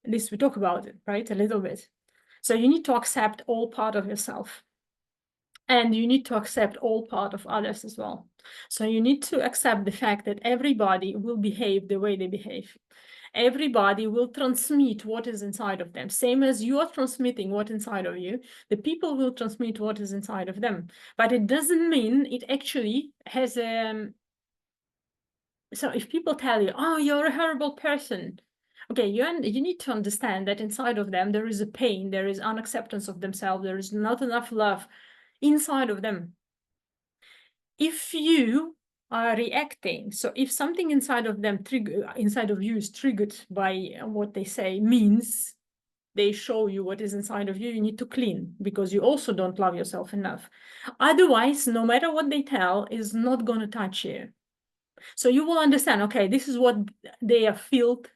This we talk about it, right? A little bit. So you need to accept all part of yourself. And you need to accept all part of others as well. So you need to accept the fact that everybody will behave the way they behave. Everybody will transmit what is inside of them. Same as you are transmitting what inside of you, the people will transmit what is inside of them. But it doesn't mean it actually has a... So if people tell you, oh, you're a horrible person, okay, you need to understand that inside of them, there is a pain, there is unacceptance of themselves, there is not enough love inside of them. If you are reacting, so if something inside of them, inside of you is triggered by what they say, means they show you what is inside of you, you need to clean, because you also don't love yourself enough. Otherwise, no matter what they tell, is not going to touch you. So you will understand, okay, this is what they are filled.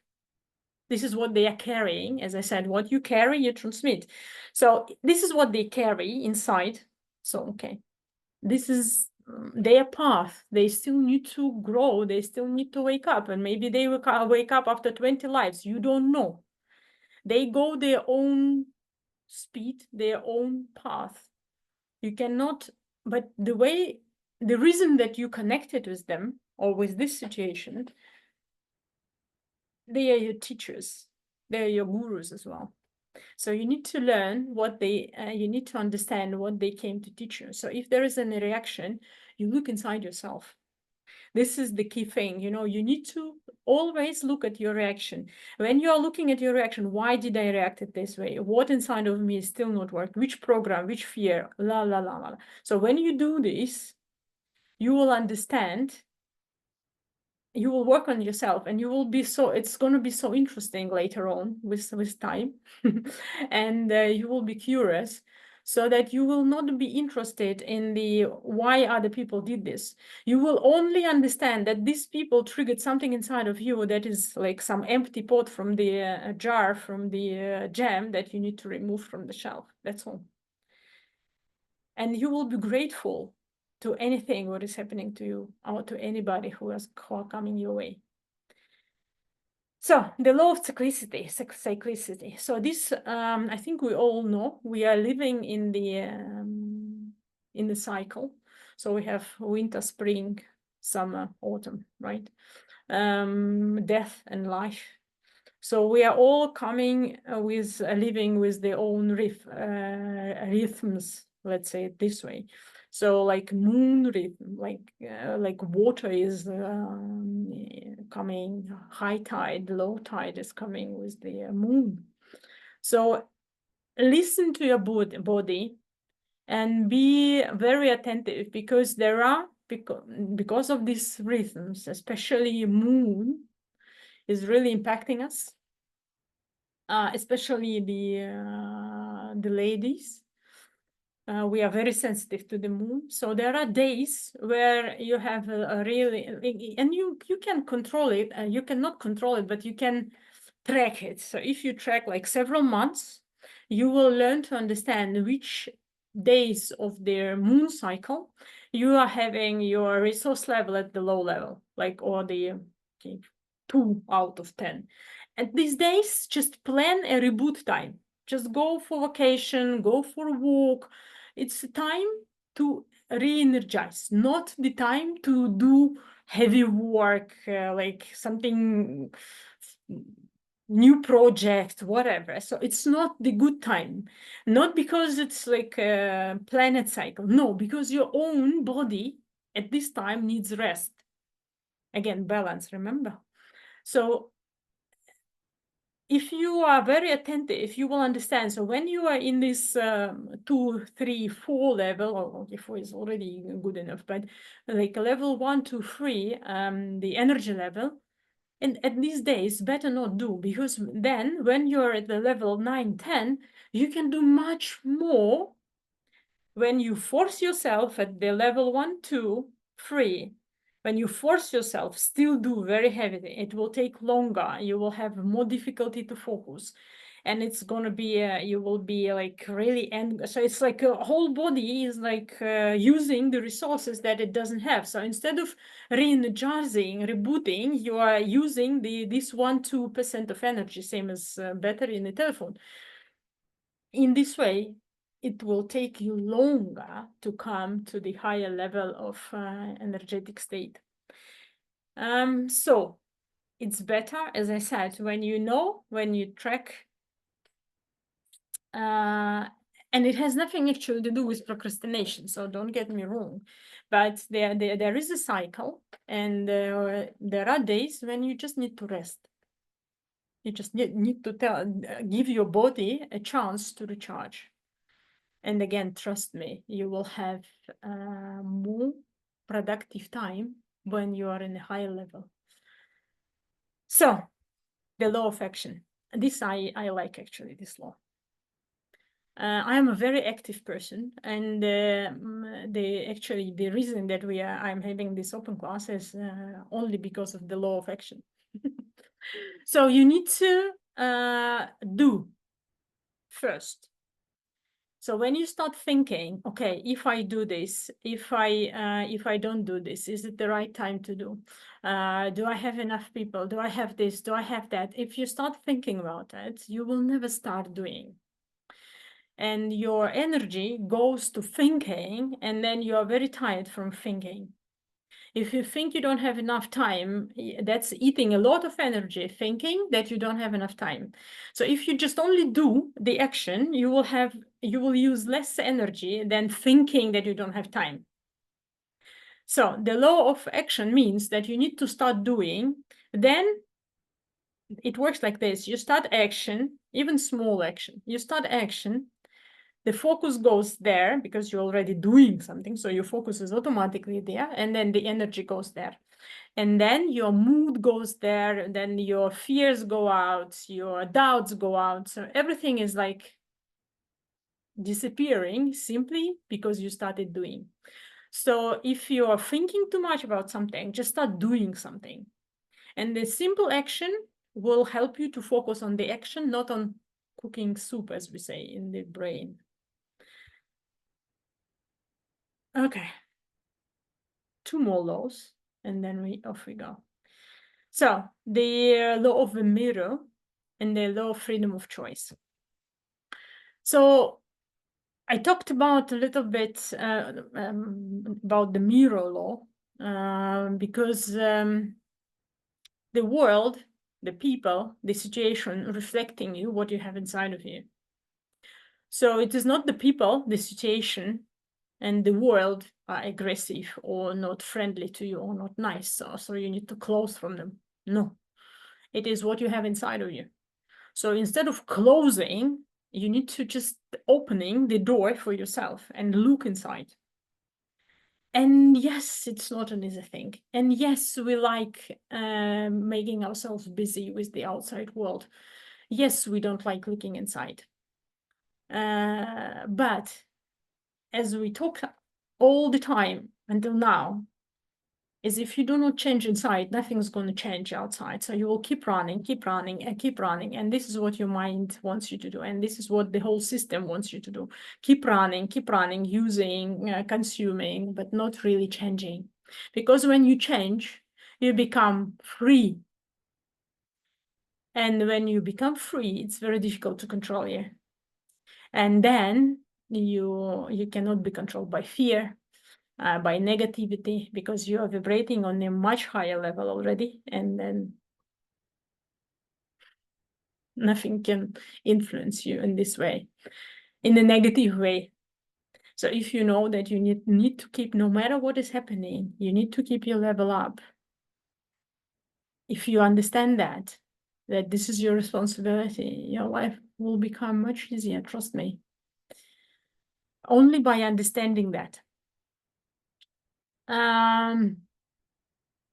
This is what they are carrying. As I said, what you carry, you transmit. So this is what they carry inside. So, okay, this is their path. They still need to grow. They still need to wake up. And maybe they will wake up after 20 lives. You don't know. They go their own speed, their own path. You cannot, but the reason that you connected with them or with this situation, they are your teachers. They are your gurus as well. So you need to learn what you need to understand what they came to teach you. So if there is any reaction, you look inside yourself. This is the key thing, you need to always look at your reaction. When you are looking at your reaction, why did I react it this way? What inside of me is still not working? Which program, which fear, la, la, la, la. So when you do this, you will understand, you will work on yourself, and you will be it's going to be so interesting later on with time. And you will be curious, so that you will not be interested in the why other people did this. You will only understand that these people triggered something inside of you that is like some empty pot from the jar, from the jam that you need to remove from the shelf. That's all. And you will be grateful to anything what is happening to you, or to anybody who are coming your way. So the law of cyclicity. So this, I think we all know, we are living in the cycle. So we have winter, spring, summer, autumn, right? Death and life. So we are all coming living with their own rhythms, let's say it this way. So like moon rhythm, like water is coming, high tide, low tide is coming with the moon. So listen to your body and be very attentive, because there are, because of these rhythms, especially moon is really impacting us, especially the ladies. We are very sensitive to the moon. So there are days where you have a really, and you can control it, you cannot control it, but you can track it. So if you track like several months, you will learn to understand which days of their moon cycle you are having your resource level at the low level, or the 2 out of 10. And these days, just plan a reboot time. Just go for vacation, go for a walk. It's time to re-energize, not the time to do heavy work, like something new project, whatever. So it's not the good time, not because it's like a planet cycle. No, because your own body at this time needs rest. Again, balance, remember? So if you are very attentive, you will understand. So when you are in this 2, 3, 4 level, or okay, 4 is already good enough, but like level 1, 2, 3, the energy level, and at these days, better not do, because then when you're at the level 9, 10, you can do much more when you force yourself at the level 1, 2, 3. When you force yourself, still do very heavily. It will take longer. You will have more difficulty to focus. And it's going to be, you will be like really, so it's like a whole body is like using the resources that it doesn't have. So instead of re-energizing, rebooting, you are using this 1-2% of energy, same as battery in the telephone. In this way, it will take you longer to come to the higher level of energetic state. So it's better, as I said, when you track, and it has nothing actually to do with procrastination, so don't get me wrong, but there is a cycle, and there are days when you just need to rest. You just need to give your body a chance to recharge. And again, trust me, you will have more productive time when you are in a higher level. So, the law of action. This I like actually, this law. I am a very active person, and the reason that I'm having this open class is only because of the law of action. So you need to do first. So when you start thinking, okay, if I do this, if I don't do this, is it the right time to do? Do I have enough people? Do I have this? Do I have that? If you start thinking about it, you will never start doing. And your energy goes to thinking, and then you are very tired from thinking. If you think you don't have enough time, that's eating a lot of energy, thinking that you don't have enough time. So if you just only do the action, you will use less energy than thinking that you don't have time. So the law of action means that you need to start doing, then it works like this. You start action, even small action. You start action, the focus goes there because you're already doing something. So your focus is automatically there, and then the energy goes there. And then your mood goes there, and then your fears go out, your doubts go out. So everything is like disappearing simply because you started doing. So if you are thinking too much about something, just start doing something. And the simple action will help you to focus on the action, not on cooking soup, as we say in the brain. Okay. 2 more laws, and then off we go. So the law of the mirror and the law of freedom of choice. So I talked about a little bit about the mirror law because the world, the people, the situation reflecting you, what you have inside of you. So it is not the people, the situation, and the world are aggressive or not friendly to you or not nice. So you need to close from them. No, it is what you have inside of you. So instead of closing, you need to just opening the door for yourself and look inside. And yes, it's not an easy thing. And yes, we like making ourselves busy with the outside world. Yes, we don't like looking inside. But as we talk all the time until now, is if you do not change inside, nothing's going to change outside. So you will keep running, keep running, and keep running. And this is what your mind wants you to do. And this is what the whole system wants you to do. Keep running, using, consuming, but not really changing. Because when you change, you become free. And when you become free, it's very difficult to control you. And then you cannot be controlled by fear. by negativity, because you are vibrating on a much higher level already, and then nothing can influence you in this way, in a negative way. So if you know that you need to keep, no matter what is happening, you need to keep your level up. If you understand that this is your responsibility, your life will become much easier, trust me. Only by understanding that.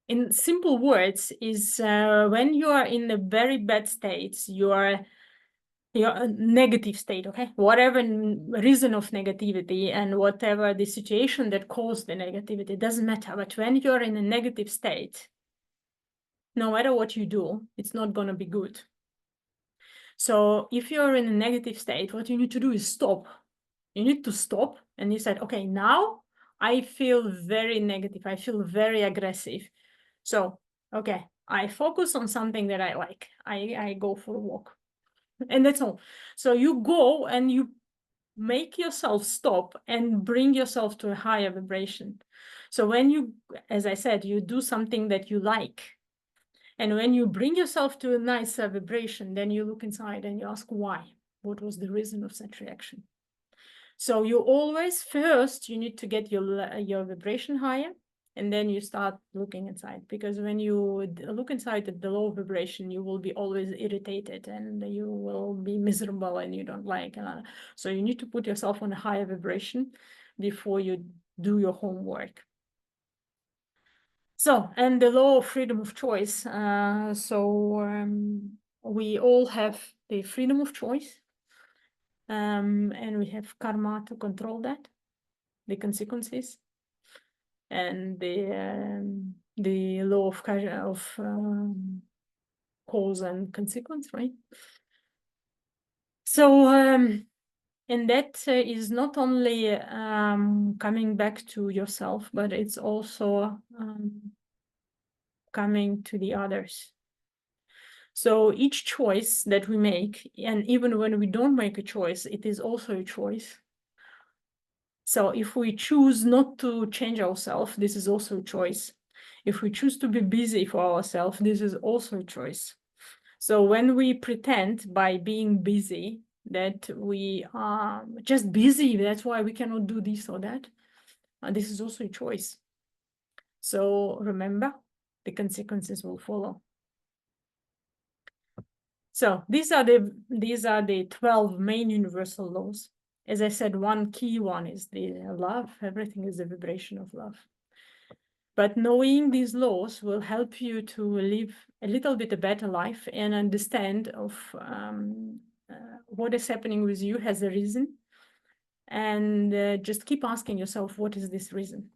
In simple words, is when you are in a very bad state, you're a negative state, okay? Whatever reason of negativity and whatever the situation that caused the negativity, doesn't matter. But when you're in a negative state, no matter what you do, it's not going to be good. So if you're in a negative state, what you need to do is stop. You need to stop. And you said, okay, now I feel very negative. I feel very aggressive. So, okay, I focus on something that I like. I go for a walk. And that's all. So you go and you make yourself stop and bring yourself to a higher vibration. So when you, as I said, you do something that you like, and when you bring yourself to a nicer vibration, then you look inside and you ask why. What was the reason of such reaction? So you always, first, you need to get your vibration higher, and then you start looking inside. Because when you look inside at the low vibration, you will be always irritated and you will be miserable and you don't like. So you need to put yourself on a higher vibration before you do your homework. So, and the law of freedom of choice. We all have the freedom of choice, and we have karma to control that, the consequences, and the law of cause and consequence, right? So, and that is not only coming back to yourself, but it's also coming to the others. So each choice that we make, and even when we don't make a choice, it is also a choice. So if we choose not to change ourselves, this is also a choice. If we choose to be busy for ourselves, this is also a choice. So when we pretend by being busy that we are just busy, that's why we cannot do this or that, this is also a choice. So remember, the consequences will follow. So these are the 12 main universal laws. As I said, one key one is the love. Everything is a vibration of love. But knowing these laws will help you to live a little bit a better life and understand of what is happening with you has a reason. And just keep asking yourself, what is this reason?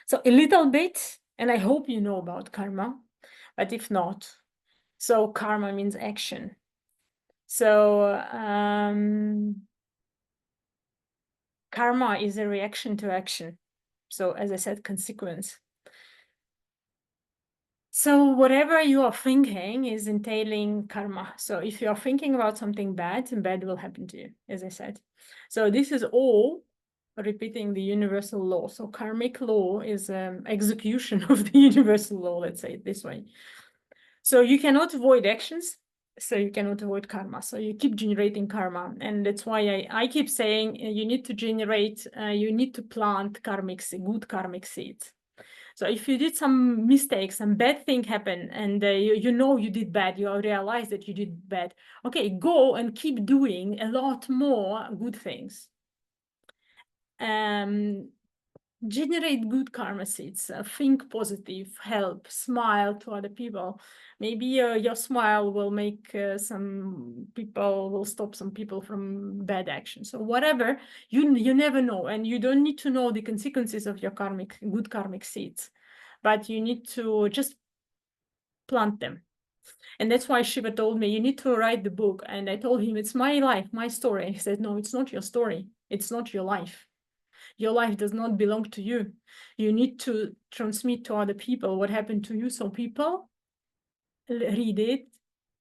So a little bit, and I hope you know about karma, but if not, so karma means action. So karma is a reaction to action. So as I said, consequence. So whatever you are thinking is entailing karma. So if you are thinking about something bad, bad will happen to you, as I said. So this is all repeating the universal law. So karmic law is execution of the universal law, let's say it this way. So you cannot avoid actions, so you cannot avoid karma. So you keep generating karma. And that's why I keep saying you need to generate, you need to plant good karmic seeds. So if you did some mistakes, some bad thing happened, and you know you did bad, you realize that you did bad, okay, go and keep doing a lot more good things. Generate good karma seeds, think positive, help, smile to other people. Maybe your smile will make will stop some people from bad action. So whatever, you never know, and you don't need to know the consequences of your good karmic seeds, but you need to just plant them. And that's why Shiva told me, you need to write the book. And I told him, it's my life, my story. He said, no, it's not your story. It's not your life. Your life does not belong to you. You need to transmit to other people what happened to you. So people read it,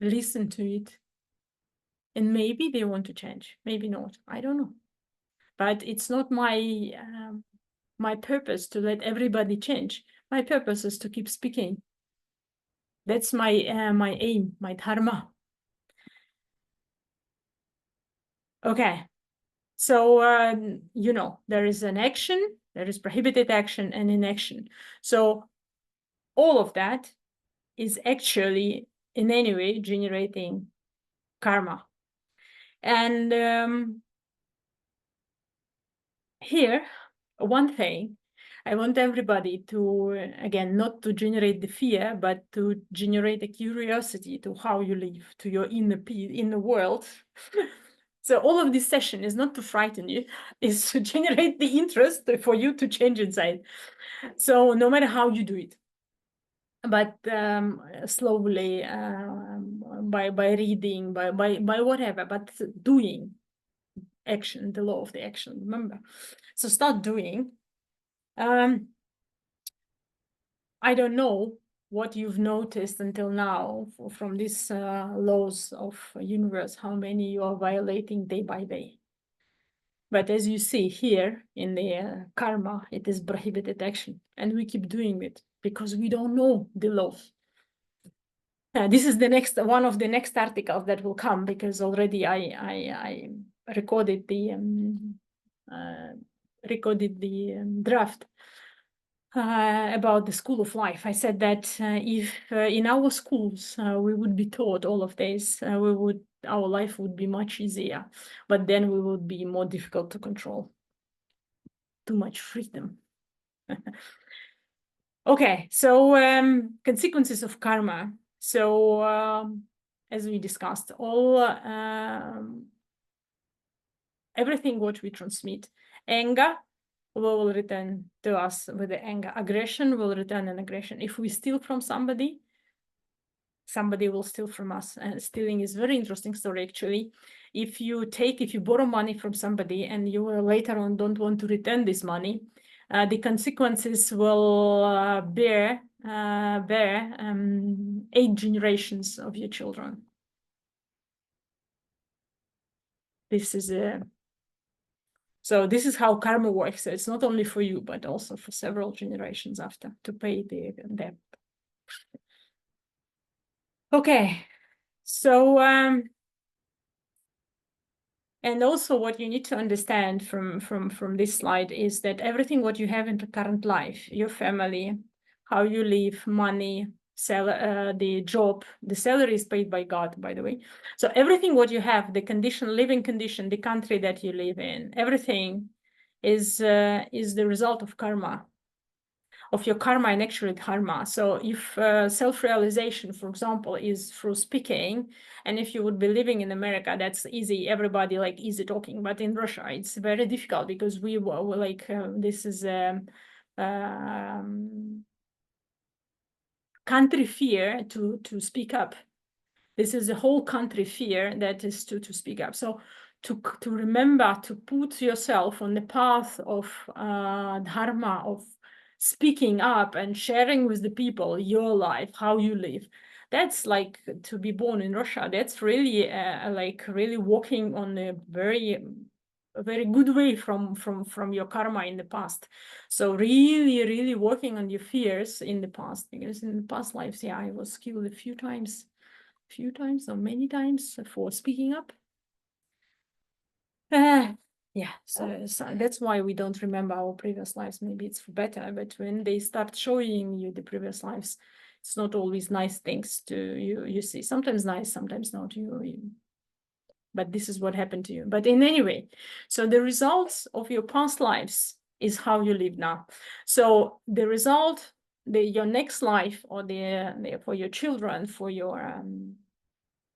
listen to it, and maybe they want to change, maybe not. I don't know. But it's not my my purpose to let everybody change. My purpose is to keep speaking. That's my my aim, my dharma. Okay, so you know, there is an action, there is prohibited action and inaction. So all of that is actually in any way generating karma. And here, one thing, I want everybody to, again, not to generate the fear, but to generate a curiosity to how you live, to your inner world. So all of this session is not to frighten you, is to generate the interest for you to change inside. So no matter how you do it, but slowly, by reading, by whatever, but doing action, the law of the action, remember. So start doing. I don't know what you've noticed until now from these laws of universe, how many you are violating day by day. But as you see here in the karma, it is prohibited action. And we keep doing it because we don't know the laws. This is the next one of the next articles that will come, because already I recorded the draft about the school of life. I said that if in our schools we would be taught all of this, our life would be much easier, but then we would be more difficult to control. Too much freedom. Okay, so consequences of karma. So as we discussed, all everything what we transmit, anger will return to us with the anger. Aggression will return an aggression. If we steal from somebody, somebody will steal from us. And stealing is a very interesting story, actually. If you borrow money from somebody and you later on don't want to return this money, the consequences will bear 8 generations of your children. This is so this is how karma works. It's not only for you, but also for several generations after, to pay the debt. Okay, so and also what you need to understand from this slide is that everything what you have in the current life, your family, how you live, money, the job, the salary is paid by God, by the way. So everything what you have, the condition, living condition, the country that you live in, everything is the result of karma, of your karma and actually dharma. So if self-realization, for example, is through speaking, and if you would be living in America, that's easy, everybody like easy talking, but in Russia, it's very difficult because we were like, this is country fear to speak up. This is a whole country fear that is to speak up. So to remember to put yourself on the path of dharma, of speaking up and sharing with the people your life, how you live. That's like to be born in Russia. That's really like really walking on a very good way from your karma in the past. So really working on your fears in the past, because in the past lives, yeah, I was killed a few times or many times for speaking up. Yeah, so that's why we don't remember our previous lives. Maybe it's for better, but when they start showing you the previous lives, it's not always nice things to you see. Sometimes nice, sometimes not. But this is what happened to you. But in any way, so the results of your past lives is how you live now. So the result, your next life, or for your children, for your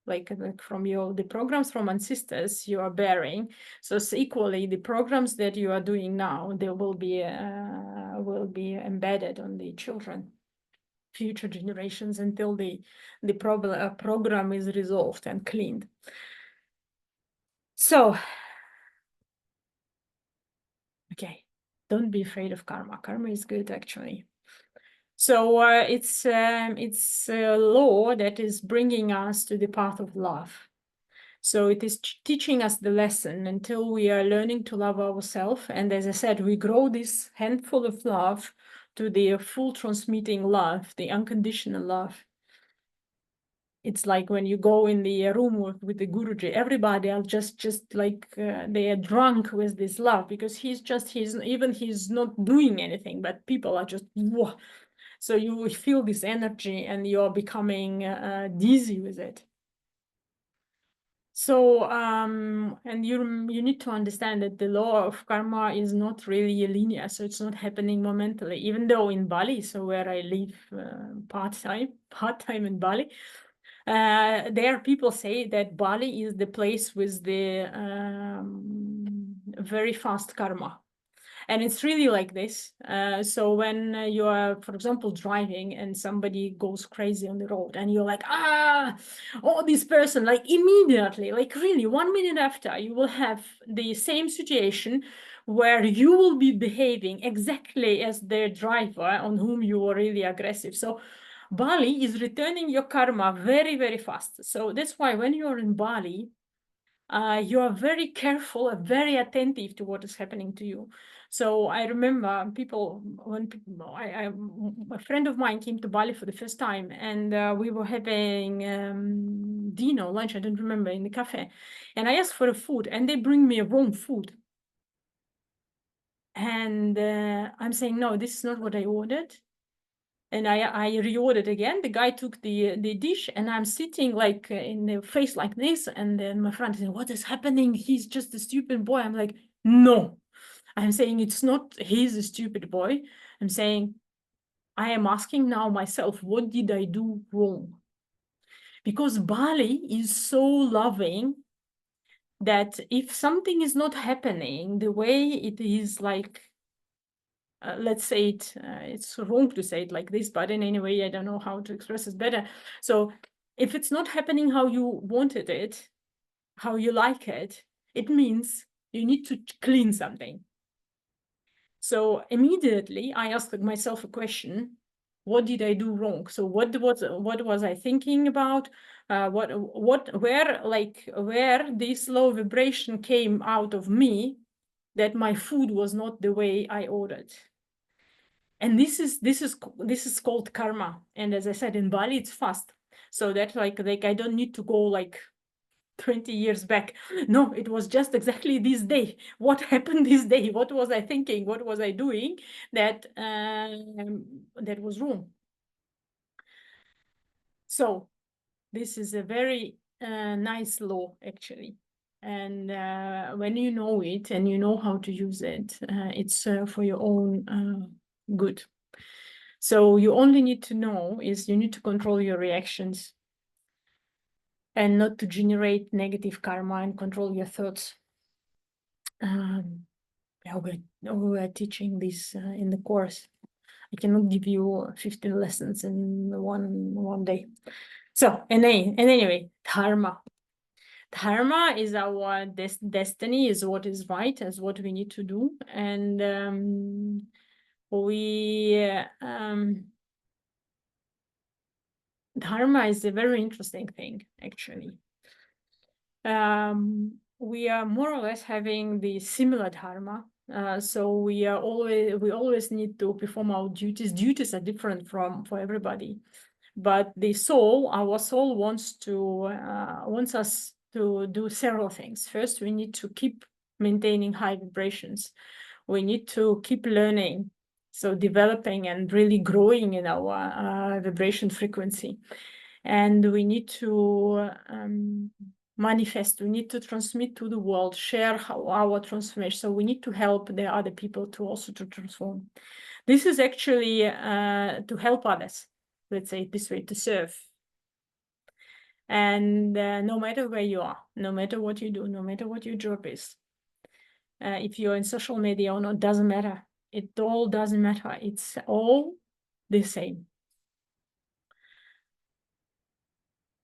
like from the programs from ancestors you are bearing. So it's equally the programs that you are doing now, they will be embedded on the children, future generations, until the program is resolved and cleaned. So, okay, don't be afraid of karma. Karma is good, actually. So it's a law that is bringing us to the path of love. So it is teaching us the lesson until we are learning to love ourselves. And as I said, we grow this handful of love to the full transmitting love, the unconditional love. It's like when you go in the room with the Guruji, everybody are just like they are drunk with this love, because he's not doing anything, but people are just, whoa. So you feel this energy and you're becoming dizzy with it. So, and you need to understand that the law of karma is not really linear, so it's not happening momentarily. Even though in Bali, so where I live part-time in Bali, there people say that Bali is the place with the very fast karma. And it's really like this. So when you are, for example, driving and somebody goes crazy on the road and you're like, oh, this person, like immediately, like really 1 minute after, you will have the same situation where you will be behaving exactly as the driver on whom you were really aggressive. So Bali is returning your karma very, very fast. So that's why when you're in Bali, you are very careful and very attentive to what is happening to you. So I remember a friend of mine came to Bali for the first time, and we were having dinner, lunch, I don't remember, in the cafe. And I asked for a food, and they bring me a wrong food. And I'm saying, no, this is not what I ordered. And I reordered again. The guy took the dish, and I'm sitting like in the face like this. And then my friend said, what is happening? He's just a stupid boy. I'm like, no. I'm saying it's not he's a stupid boy. I'm saying I am asking now myself, what did I do wrong? Because Bali is so loving that if something is not happening the way it is, like let's say it's wrong to say it like this, but in any way, I don't know how to express it better. So if it's not happening how you wanted it, how you like it, it means you need to clean something. So immediately I asked myself a question: what did I do wrong? So what was I thinking about? Where this low vibration came out of me, that my food was not the way I ordered. And this is called karma. And as I said, in Bali, it's fast. So that like I don't need to go like 20 years back. No, it was just exactly this day. What happened this day? What was I thinking? What was I doing that was wrong? So this is a very nice law, actually. And when you know it and you know how to use it, it's for your own good. So you only need to know is you need to control your reactions and not to generate negative karma, and control your thoughts. Yeah, we're teaching this in the course. I cannot give you 15 lessons in one day. So, anyway, dharma. Dharma is our destiny, is what is right, is what we need to do. And dharma is a very interesting thing, actually. We are more or less having the similar dharma. So we always need to perform our duties. Duties are different for everybody, but our soul wants us to do several things. First, we need to keep maintaining high vibrations. We need to keep learning, so developing and really growing in our vibration frequency. And we need to manifest, we need to transmit to the world, share our transformation. So we need to help the other people to also to transform. This is actually to help others, let's say it this way, to serve. And no matter where you are, no matter what you do, no matter what your job is, if you're in social media or not, doesn't matter. It all doesn't matter. It's all the same.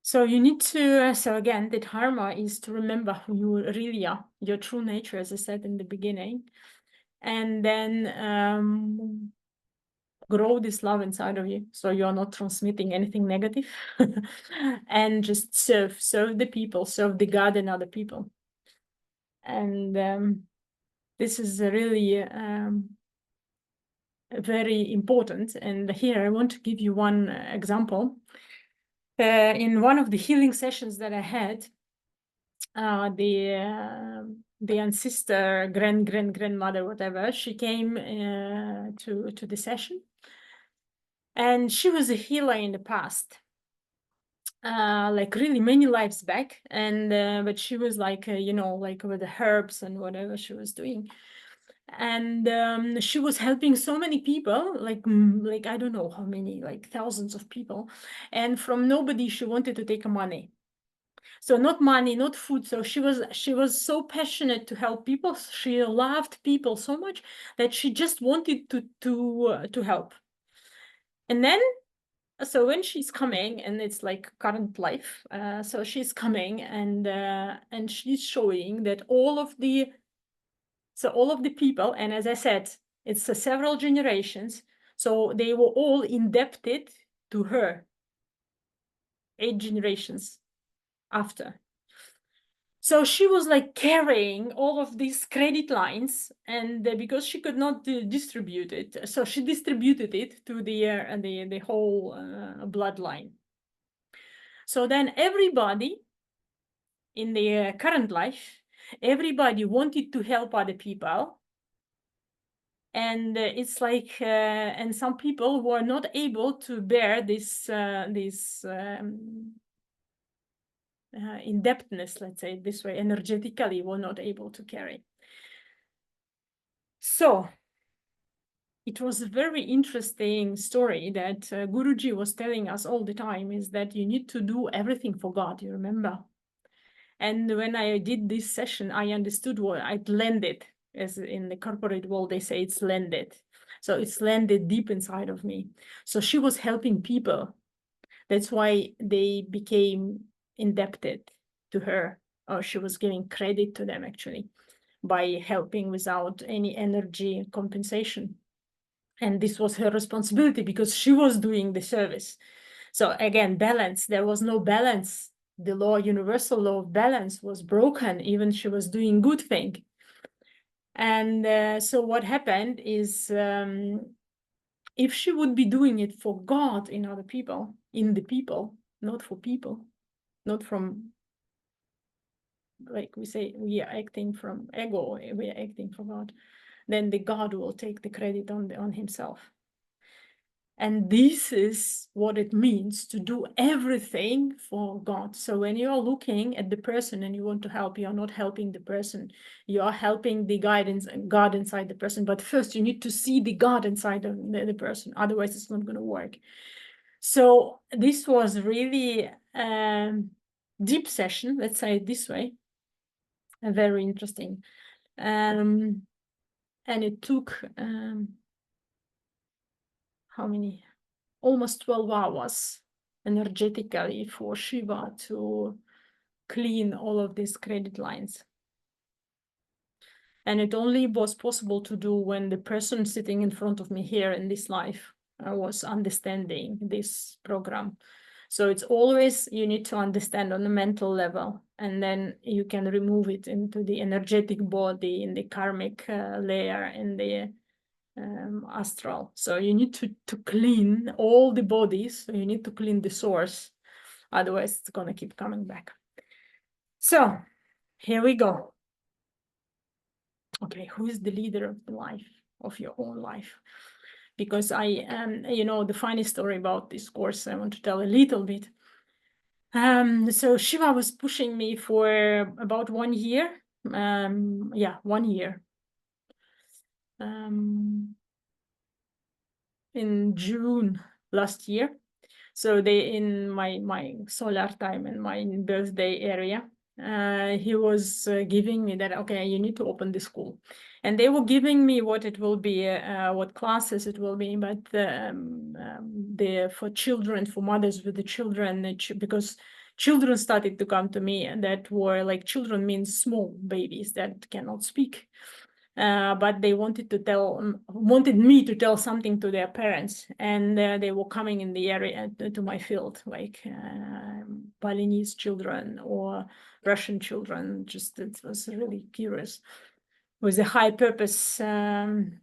So you need to, so again, the dharma is to remember who you really are, your true nature, as I said in the beginning. And then grow this love inside of you, so you are not transmitting anything negative, and just serve the people, serve the God and other people. And this is really very important. And here I want to give you one example. In one of the healing sessions that I had, the ancestor, grandmother, whatever, she came to the session, and she was a healer in the past, like really many lives back. And but she was like, you know, like with the herbs and whatever she was doing. And she was helping so many people, like I don't know how many, like thousands of people. And from nobody, she wanted to take money. So not money, not food. So she was so passionate to help people. She loved people so much that she just wanted to help. And then, so when she's coming, and it's like current life, so she's coming, and she's showing that all of the people, and as I said, it's several generations, so they were all indebted to her 8 generations after. So she was like carrying all of these credit lines, and because she could not distribute it, so she distributed it to the whole bloodline. So then everybody in the current life, everybody wanted to help other people. And it's like, and some people were not able to bear this indebtedness, let's say it this way, energetically were not able to carry. So it was a very interesting story that Guruji was telling us all the time, is that you need to do everything for God, you remember? And when I did this session, I understood what I'd landed, as in the corporate world, they say it's landed. So it's landed deep inside of me. So she was helping people. That's why they became indebted to her, or she was giving credit to them actually by helping without any energy compensation. And this was her responsibility because she was doing the service. So again, balance, there was no balance. The law, universal law of balance was broken, even she was doing good thing. And so what happened is, if she would be doing it for God in other people, in the people, not for people, not from, like we say, we are acting from ego, we are acting for God, then the God will take the credit on himself. And this is what it means to do everything for God. So when you're looking at the person and you want to help, you're not helping the person. You are helping the guidance and God inside the person. But first you need to see the God inside of the person. Otherwise it's not going to work. So this was really deep session, let's say it this way. Very interesting. And it took how many? Almost 12 hours energetically for Shiva to clean all of these credit lines. And it only was possible to do when the person sitting in front of me here in this life was understanding this program. So it's always, you need to understand on the mental level, and then you can remove it into the energetic body, in the karmic layer, in the astral. So you need to clean all the bodies. So you need to clean the source. Otherwise, it's going to keep coming back. So here we go. Okay, who is the leader of the life, of your own life? Because I you know, the funny story about this course, I want to tell a little bit. So Shiva was pushing me for about 1 year. Yeah, 1 year. In June last year. So they, in my solar time and my birthday area, he was giving me that, okay, you need to open the school. And they were giving me what it will be, what classes it will be, but for children, for mothers with the children, because children started to come to me, and that were like, children means small babies that cannot speak. but they wanted me to tell something to their parents, and they were coming in the area to my field, like Balinese children or Russian children. Just it was really curious, with a high purpose Atma.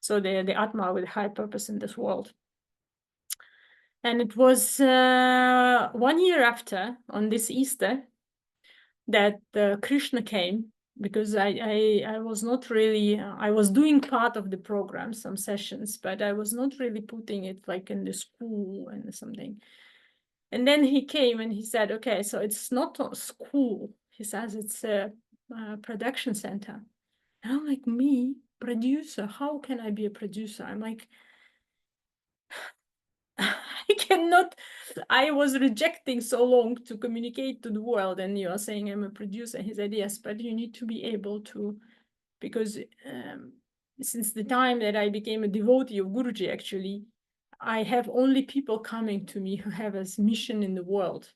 So the Atma with high purpose in this world. And it was 1 year after, on this Easter, that Krishna came, because I was not really, I was doing part of the program, some sessions, but I was not really putting it like in the school and something. And then he came and he said, okay, so it's not a school. He says it's a production center. And I'm like, me, producer, how can I be a producer? I'm like, I cannot, I was rejecting so long to communicate to the world, and you are saying I'm a producer. He said, yes, but you need to be able to, because since the time that I became a devotee of Guruji, actually, I have only people coming to me who have a mission in the world,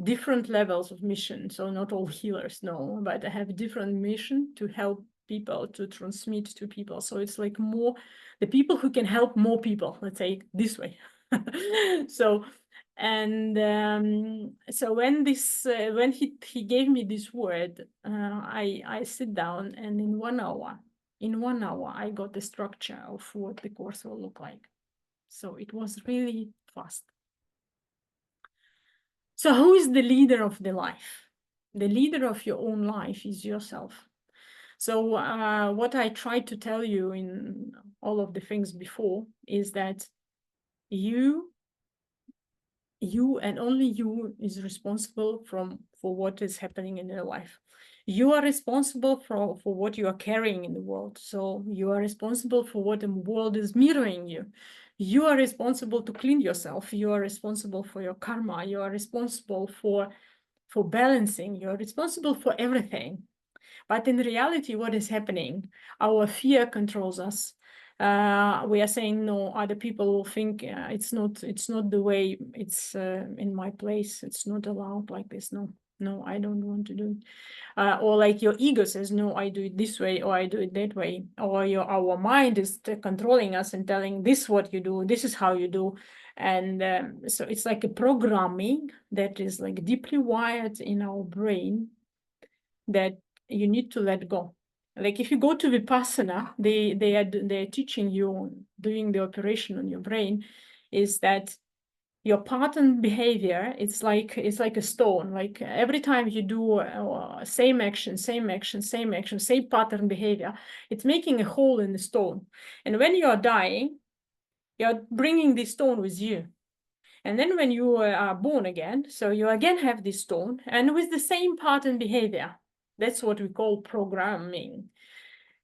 different levels of mission. So not all healers, no, but I have different mission to help people, to transmit to people. So it's like more the people who can help more people, let's say this way. So, and so when this when he gave me this word, I sit down, and in 1 hour I got the structure of what the course will look like. So it was really fast. So who is the leader of the life? The leader of your own life is yourself. So what I tried to tell you in all of the things before is that you and only you is responsible for what is happening in your life. You are responsible for what you are carrying in the world. So you are responsible for what the world is mirroring you. You are responsible to clean yourself. You are responsible for your karma. You are responsible for balancing. You are responsible for everything. But in reality, what is happening? Our fear controls us. We are saying no. Other people will think it's not the way. It's in my place. It's not allowed like this. No, I don't want to do it. Or like your ego says, no, I do it this way, or I do it that way. Or our mind is controlling us and telling this what you do. This is how you do. And so it's like a programming that is like deeply wired in our brain that you need to let go. Like if you go to Vipassana, they're teaching you, doing the operation on your brain, is that your pattern behavior, it's like a stone. Like every time you do same action, same pattern behavior, it's making a hole in the stone. And when you are dying, you're bringing this stone with you. And then when you are born again, so you again have this stone, and with the same pattern behavior. That's what we call programming.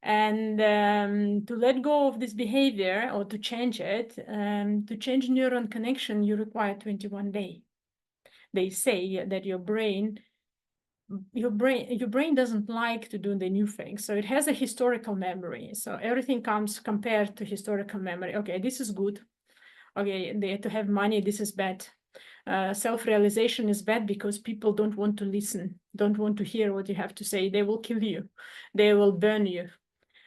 And to let go of this behavior, or to change it, to change neuron connection, you require 21 days. They say that your brain doesn't like to do the new things. So it has a historical memory. So everything comes compared to historical memory. Okay, this is good. Okay, to have money, this is bad. Self-realization is bad because people don't want to listen, don't want to hear what you have to say. They will kill you. They will burn you.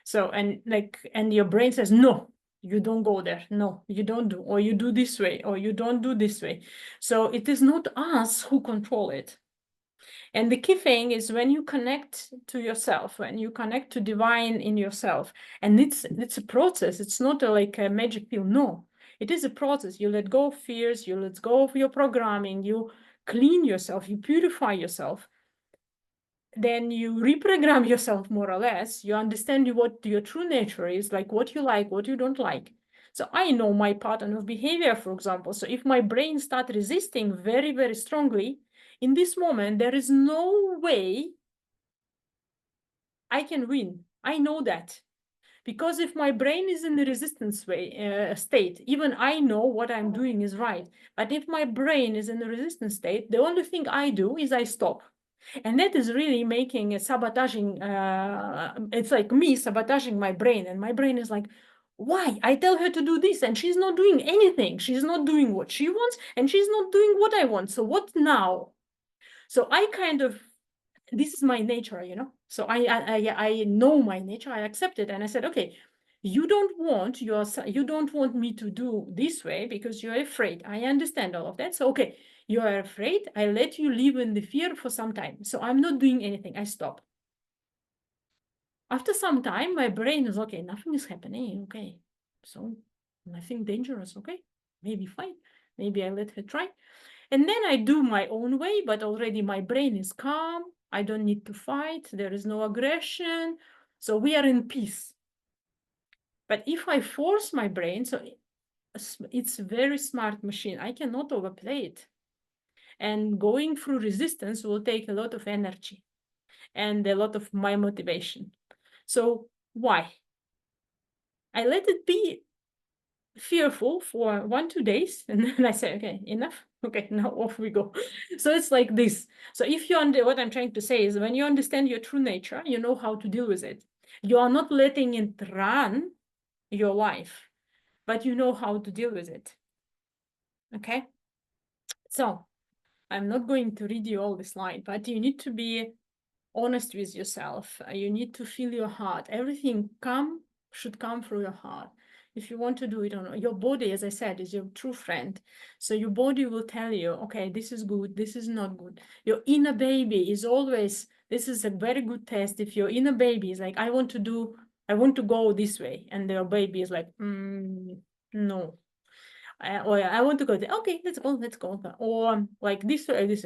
So, and your brain says, no, you don't go there. No, you don't do, or you do this way, or you don't do this way. So it is not us who control it. And the key thing is when you connect to yourself, when you connect to divine in yourself, and it's a process. It's not like a magic pill. No, it is a process. You let go of fears, you let go of your programming, you clean yourself, you purify yourself. Then you reprogram yourself more or less. You understand what your true nature is, like what you don't like. So I know my pattern of behavior, for example. So if my brain starts resisting very, very strongly, in this moment, there is no way I can win. I know that. Because if my brain is in the resistance state, even I know what I'm doing is right. But if my brain is in the resistance state, the only thing I do is I stop. And that is really making a sabotaging, it's like me sabotaging my brain. And my brain is like, why? I tell her to do this and she's not doing anything. She's not doing what she wants and she's not doing what I want. So what now? So I kind of this is my nature, you know. So I know my nature. I accept it, and I said, okay, you don't want me to do this way because you're afraid. I understand all of that. So okay, you are afraid. I let you live in the fear for some time. So I'm not doing anything. I stop. After some time, my brain is okay. Nothing is happening. Okay, so nothing dangerous. Okay, maybe fine. Maybe I let her try. And then I do my own way, but already my brain is calm. I don't need to fight. There is no aggression. So we are in peace. But if I force my brain, so it's a very smart machine. I cannot overplay it. And going through resistance will take a lot of energy and a lot of my motivation. So why? I let it be fearful for 1-2 days, and then I say, okay, enough. Okay, now off we go. So it's like this. So if you what I'm trying to say is, when you understand your true nature, you know how to deal with it. You are not letting it run your life, but you know how to deal with it. Okay. So I'm not going to read you all the slide, but you need to be honest with yourself. You need to feel your heart. Everything should come through your heart. If you want to do it or not, your body, as I said, is your true friend. So your body will tell you, okay, this is good, this is not good. Your inner baby is always, this is a very good test. If your inner baby is like, I want to go this way, and your baby is like, no. Or I want to go there. Okay, let's go. Or like this way, this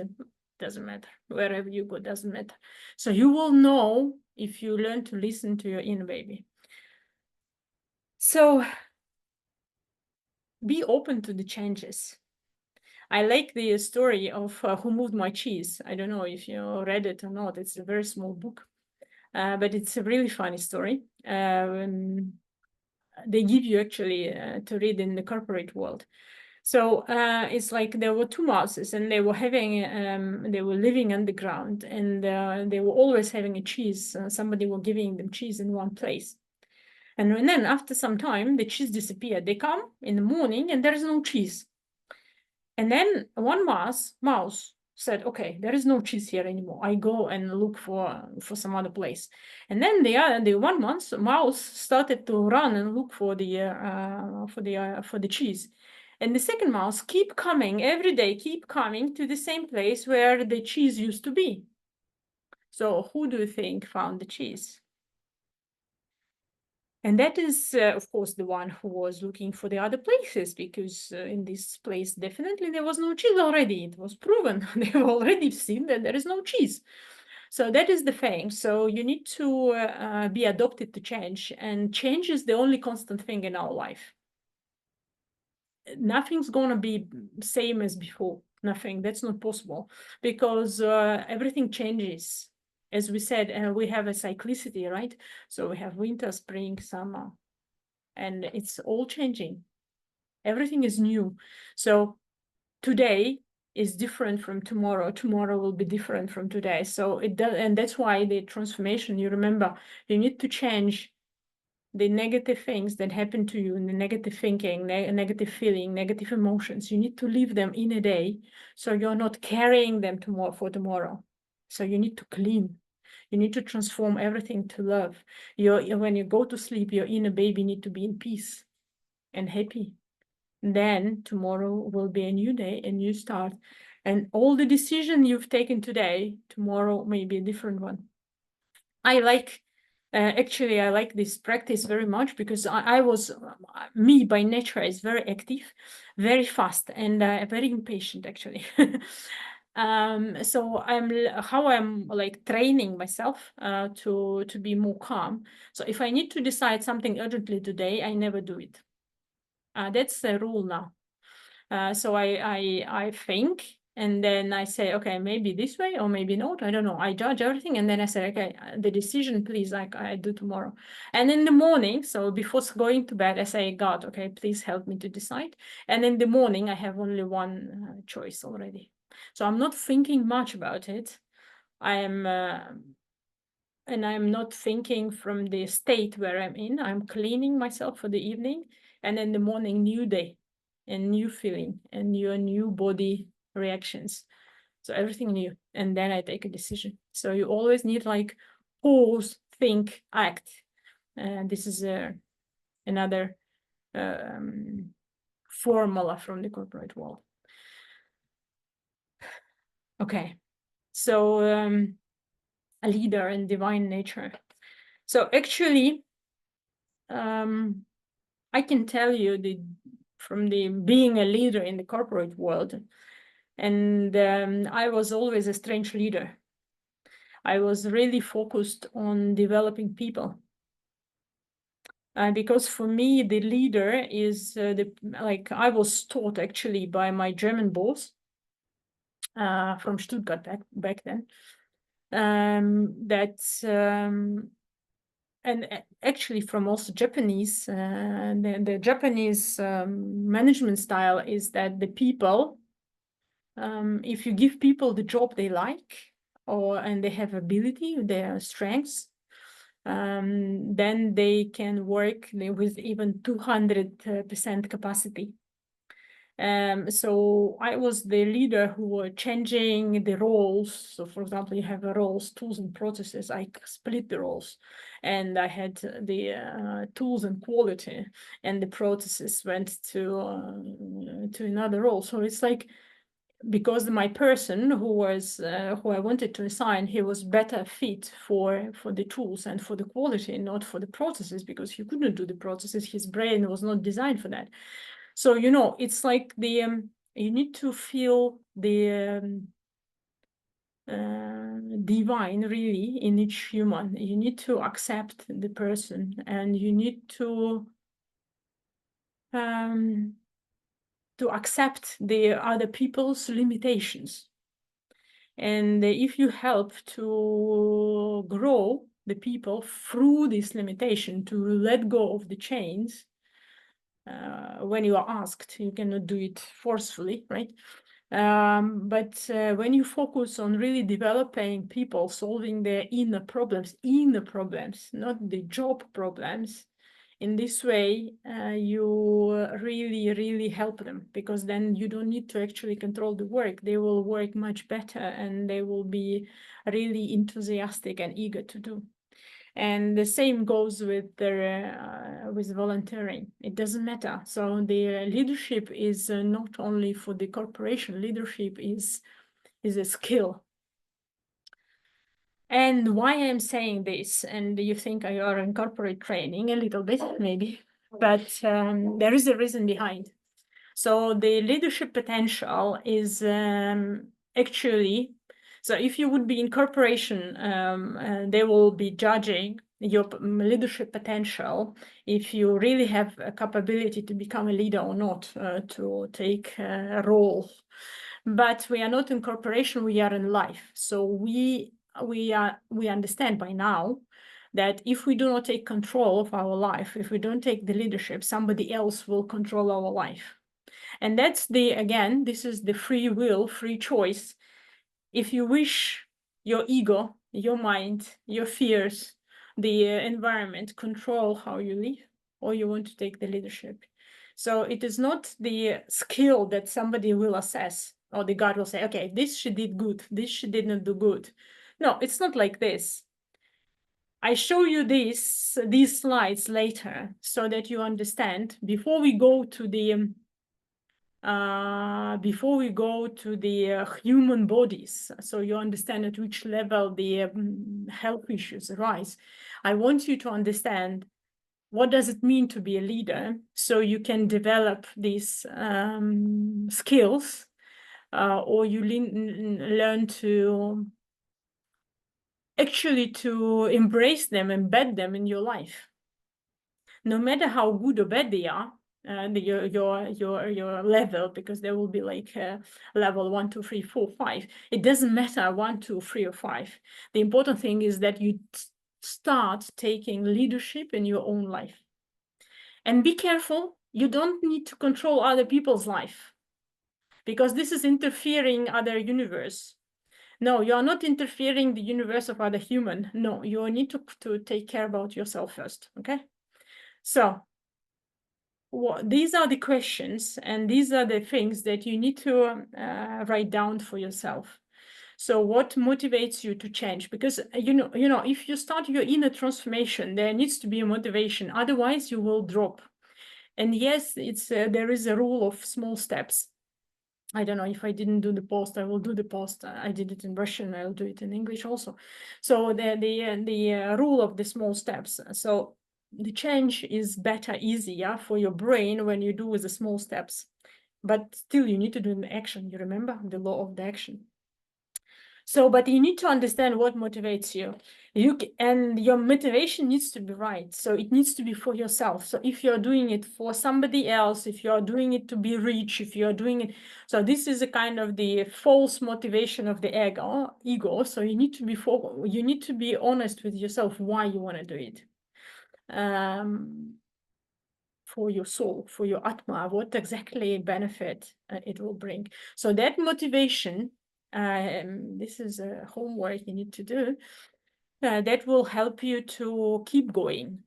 doesn't matter. Wherever you go, doesn't matter. So you will know if you learn to listen to your inner baby. So be open to the changes. I like the story of Who Moved My Cheese. I don't know if you read it or not. It's a very small book, but it's a really funny story. They give you actually to read in the corporate world. So it's like there were two mouses, and they were living underground, and they were always having a cheese. Somebody were giving them cheese in one place. And then after some time, the cheese disappeared. They come in the morning and there is no cheese. And then one mouse said, okay, there is no cheese here anymore. I go and look for some other place. And then the one mouse started to run and look for the cheese. And the second mouse keep coming every day, keep coming to the same place where the cheese used to be. So who do you think found the cheese? And that is, of course, the one who was looking for the other places, because in this place, definitely there was no cheese already. It was proven. They've already seen that there is no cheese. So that is the thing. So you need to be adapted to change. And change is the only constant thing in our life. Nothing's going to be same as before. Nothing. That's not possible, because everything changes. As we said, we have a cyclicity, right? So we have winter, spring, summer, and it's all changing. Everything is new. So today is different from tomorrow. Tomorrow will be different from today. So it does, and that's why the transformation, you remember, you need to change the negative things that happen to you, and the negative thinking, negative feeling, negative emotions. You need to leave them in a day, so you're not carrying them for tomorrow. So you need to clean. You need to transform everything to love. When you go to sleep, your inner baby need to be in peace and happy. Then tomorrow will be a new day, a new start. And all the decision you've taken today, tomorrow may be a different one. I like this practice very much, because I was, me by nature is very active, very fast, and very impatient actually. So I'm like training myself to be more calm. So if I need to decide something urgently today, I never do it. That's the rule now. So I think, and then I say, okay, maybe this way or maybe not. I don't know. I judge everything, and then I say, okay, the decision, please, like I do tomorrow. And in the morning, so before going to bed, I say, God, okay, please help me to decide. And in the morning, I have only one choice already. So I'm not thinking much about it. And I'm not thinking from the state where I'm in. I'm cleaning myself for the evening, and in the morning, new day and new feeling and your new body reactions. So everything new, and then I take a decision. So you always need like pause, think, act. And this is another formula from the corporate world. Okay, so a leader in divine nature. So actually, I can tell you from the being a leader in the corporate world, and I was always a strange leader. I was really focused on developing people. Because for me, the leader is like I was taught actually by my German boss from Stuttgart back then. And actually from also Japanese, the Japanese management style is that the people, if you give people the job they like, and they have ability, their strengths, then they can work with even 200% capacity. So I was the leader who were changing the roles. So for example, you have roles, tools, and processes. I split the roles, and I had the tools and quality, and the processes went to another role. So it's like, because my person who I wanted to assign, he was better fit for the tools and for the quality, not for the processes, because he couldn't do the processes. His brain was not designed for that. So it's like you need to feel the divine really in each human. You need to accept the person, and you need to accept the other people's limitations. And if you help to grow the people through this limitation, to let go of the chains, when you are asked, you cannot do it forcefully, right? But when you focus on really developing people, solving their inner problems, not the job problems, in this way, you really, really help them, because then you don't need to actually control the work. They will work much better, and they will be really enthusiastic and eager to do. And the same goes with volunteering. It doesn't matter. So the leadership is not only for the corporation. Leadership is a skill. And why I'm saying this, and you think I are in corporate training a little bit, maybe, but there is a reason behind. So the leadership potential is actually, so if you would be in corporation, they will be judging your leadership potential if you really have a capability to become a leader or not, to take a role. But we are not in corporation, we are in life. So we understand by now that if we do not take control of our life, if we don't take the leadership, somebody else will control our life. And that's this is the free will, free choice. If you wish your ego, your mind, your fears, the environment control how you live, or you want to take the leadership. So it is not the skill that somebody will assess, or the God will say, okay, this she did good, this she did not do good. No, it's not like this. I show you these slides later so that you understand before we go to the human bodies, so you understand at which level the health issues arise. I want you to understand what does it mean to be a leader, so you can develop these skills, or you learn to actually to embrace them, embed them in your life. No matter how good or bad they are, your level, because there will be like level 1, 2, 3, 4, 5. It doesn't matter 1, 2, 3, or 5. The important thing is that you start taking leadership in your own life. And be careful, you don't need to control other people's life, because this is interfering other universe. No, you are not interfering the universe of other human. No, you need to take care about yourself first, okay? So these are the questions, and these are the things that you need to write down for yourself. So what motivates you to change? Because you know, if you start your inner transformation, there needs to be a motivation. Otherwise, you will drop. And yes, it's there is a rule of small steps. I don't know if I didn't do the post, I will do the post. I did it in Russian, I'll do it in English also. So the rule of the small steps. So the change is better, easier for your brain when you do with the small steps. But still, you need to do an action. You remember the law of the action. So, but you need to understand what motivates you. And your motivation needs to be right. So it needs to be for yourself. So if you're doing it for somebody else, if you're doing it to be rich, if you're doing it, so this is a kind of the false motivation of the ego. So you need to be honest with yourself why you want to do it. For your soul, for your atma, what exactly benefit it will bring. So that motivation, this is a homework you need to do, that will help you to keep going.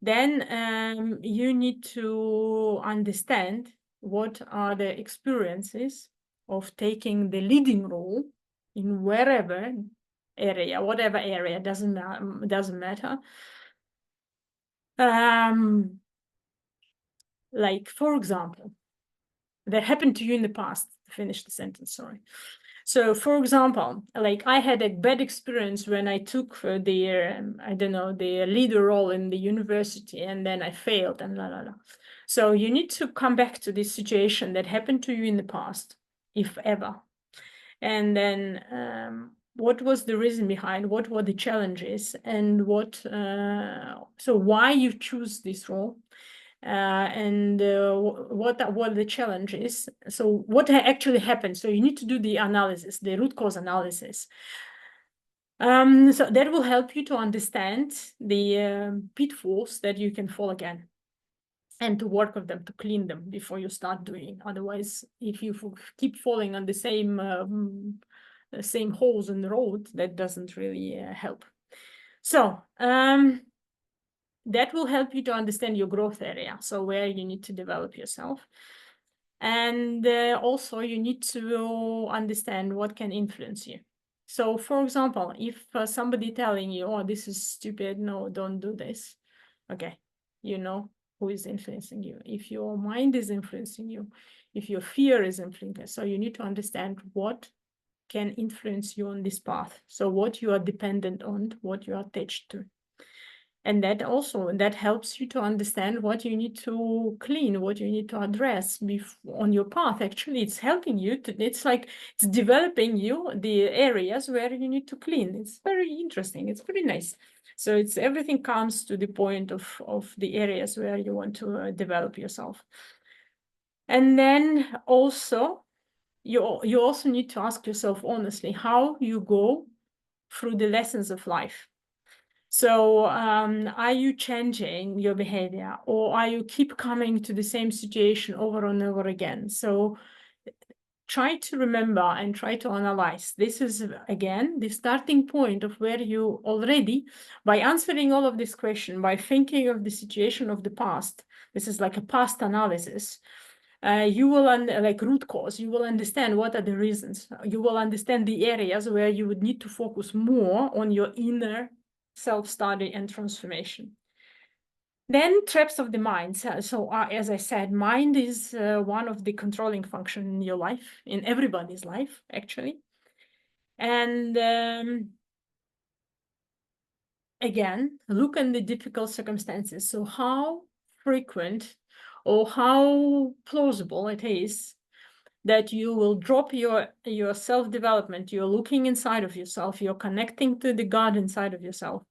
Then you need to understand what are the experiences of taking the leading role in whatever area, doesn't matter. Like, for example, that happened to you in the past. To finish the sentence, sorry. So, for example, like I had a bad experience when I took the leader role in the university, and then I failed and la la la. So you need to come back to this situation that happened to you in the past, if ever. And then what was the reason behind, what were the challenges, and so why you choose this role, and what are the challenges. So what actually happened? So you need to do the analysis, the root cause analysis. So that will help you to understand the pitfalls that you can fall again, and to work on them, to clean them before you start doing. Otherwise, if you keep falling on the same holes in the road, that doesn't really help. So that will help you to understand your growth area, so where you need to develop yourself. And also you need to understand what can influence you. So for example, if somebody telling you, oh, this is stupid, no, don't do this. Okay, you know who is influencing you. If your mind is influencing you, if your fear is influencing you, so you need to understand what can influence you on this path. So what you are dependent on, what you are attached to. And that helps you to understand what you need to clean, what you need to address on your path. Actually, it's helping you it's developing you the areas where you need to clean. It's very interesting. It's very nice. So everything comes to the point of the areas where you want to develop yourself. And then also, you also need to ask yourself honestly how you go through the lessons of life. So are you changing your behavior, or are you keep coming to the same situation over and over again? So try to remember and try to analyze. This is, again, the starting point of where you already, by answering all of this question, by thinking of the situation of the past, this is like a past analysis, you will, like root cause, you will understand what are the reasons. You will understand the areas where you would need to focus more on your inner self-study and transformation. Then traps of the mind. So as I said, mind is one of the controlling function in your life, in everybody's life, actually. And again, look at the difficult circumstances. So how frequent or how plausible it is that you will drop your self-development, you're looking inside of yourself, you're connecting to the God inside of yourself,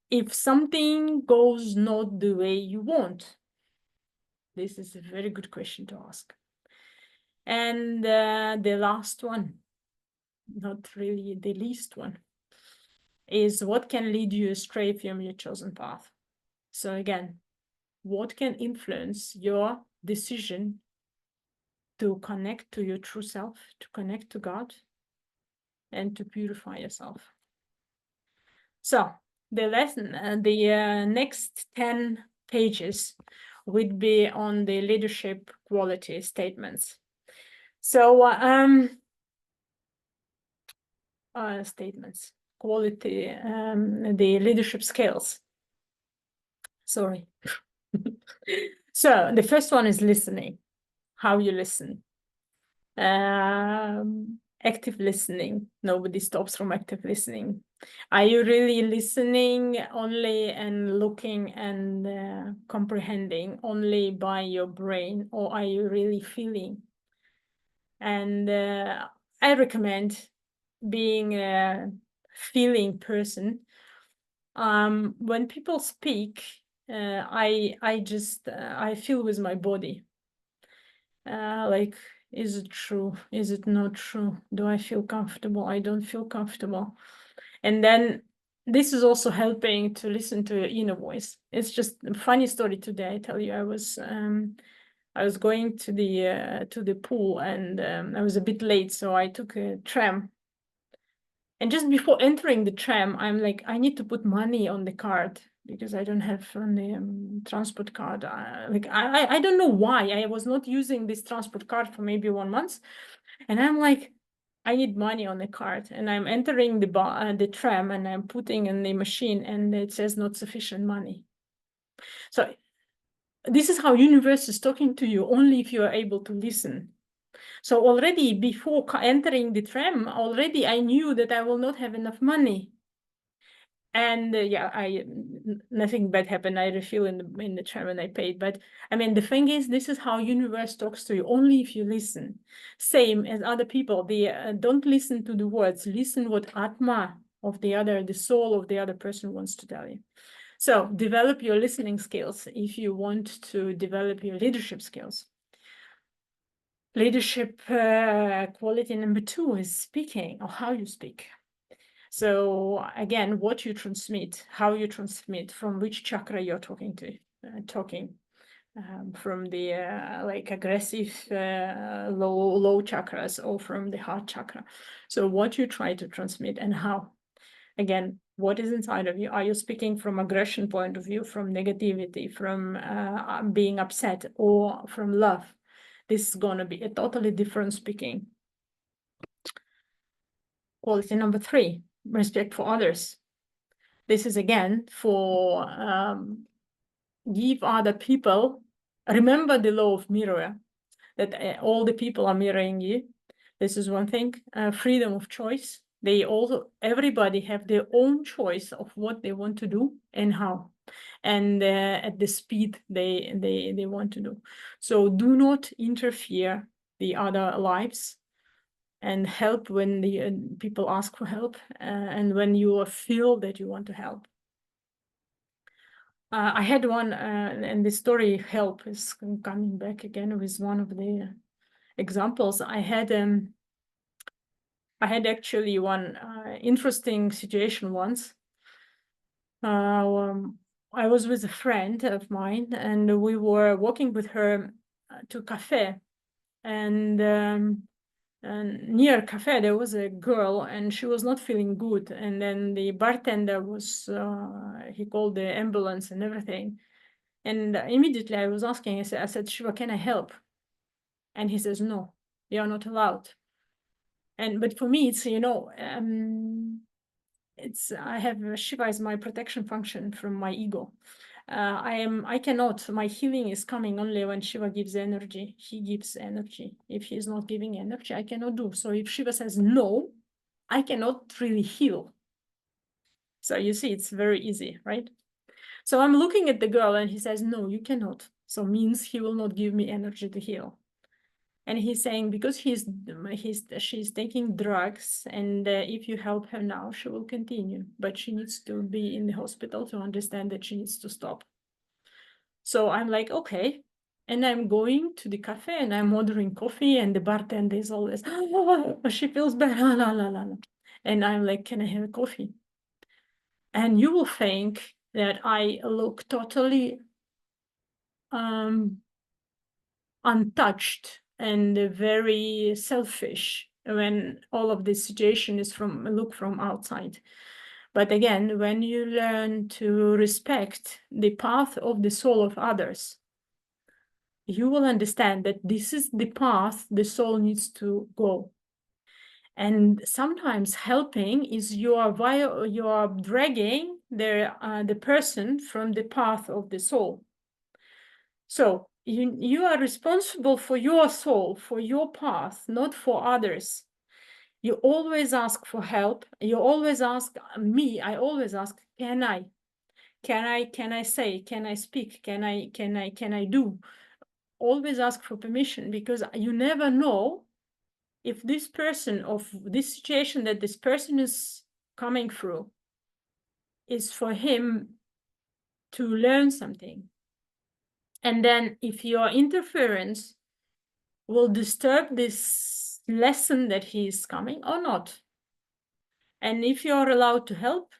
if something goes not the way you want. This is a very good question to ask. And the last one, not really the least one, is what can lead you astray from your chosen path. So again, what can influence your decision to connect to your true self, to connect to God, and to purify yourself? So the lesson, the next 10 pages would be on the leadership quality statements. So statements, quality, the leadership skills. Sorry. So the first one is listening, how you listen. Active listening. Nobody stops from active listening. Are you really listening only and looking and comprehending only by your brain, or are you really feeling? And I recommend being a feeling person. When people speak, I feel with my body. Like, is it true? Is it not true? Do I feel comfortable? I don't feel comfortable. And then this is also helping to listen to your inner voice. It's just a funny story today. I tell you, I was going to the pool, and I was a bit late, so I took a tram. And just before entering the tram, I'm like, I need to put money on the card because I don't have on the transport card. I don't know why. I was not using this transport card for maybe 1 month. And I'm like, I need money on the card. And I'm entering the tram, and I'm putting in the machine, and it says not sufficient money. So this is how universe is talking to you, only if you are able to listen. So already before entering the tram, already I knew that I will not have enough money. And yeah, nothing bad happened. I refill in the tram and I paid. But I mean, the thing is, this is how universe talks to you, only if you listen. Same as other people. They don't listen to the words. Listen what Atma of the soul of the other person wants to tell you. So develop your listening skills if you want to develop your leadership skills. Leadership quality number 2 is speaking, or how you speak. So again, what you transmit, how you transmit, from which chakra you're talking from the like aggressive low chakras, or from the heart chakra. So what you try to transmit and how. Again, what is inside of you? Are you speaking from aggression point of view, from negativity, from being upset, or from love? This is going to be a totally different speaking. Quality number 3, respect for others. This is again for give other people, remember the law of mirror, that all the people are mirroring you. This is one thing. Freedom of choice. Everybody have their own choice of what they want to do and how, and at the speed they want to do. So do not interfere the other lives, and help when the people ask for help, and when you feel that you want to help. I had one, and the story help is coming back again with one of the examples. I had actually one interesting situation once. I was with a friend of mine, and we were walking with her to a cafe, and near cafe there was a girl, and she was not feeling good. And then the bartender was he called the ambulance and everything. And immediately I was asking, I said, Shiva, can I help? And he says, no, you're not allowed. But for me, it's, Shiva is my protection function from my ego. I cannot, my healing is coming only when Shiva gives energy. He gives energy. If he is not giving energy, I cannot do. So if Shiva says no, I cannot really heal. So you see, it's very easy, right? So I'm looking at the girl, and he says, no, you cannot. So means he will not give me energy to heal. And he's saying, because she's taking drugs, and if you help her now, she will continue. But she needs to be in the hospital to understand that she needs to stop. So I'm like, okay. And I'm going to the cafe, and I'm ordering coffee, and the bartender is always, oh, she feels bad. La, la, la, la. And I'm like, can I have a coffee? And you will think that I look totally untouched and very selfish when all of this situation is look from outside. But again, when you learn to respect the path of the soul of others, you will understand that this is the path the soul needs to go. And sometimes helping is you are dragging the person from the path of the soul. So you are responsible for your soul, for your path, not for others. You always ask for help. You always ask me. I always ask, can I say, can I speak, can I do? Always ask for permission, because you never know if this person, of this situation that this person is coming through, is for him to learn something. And then if your interference will disturb this lesson that he is coming or not. And if you're allowed to help,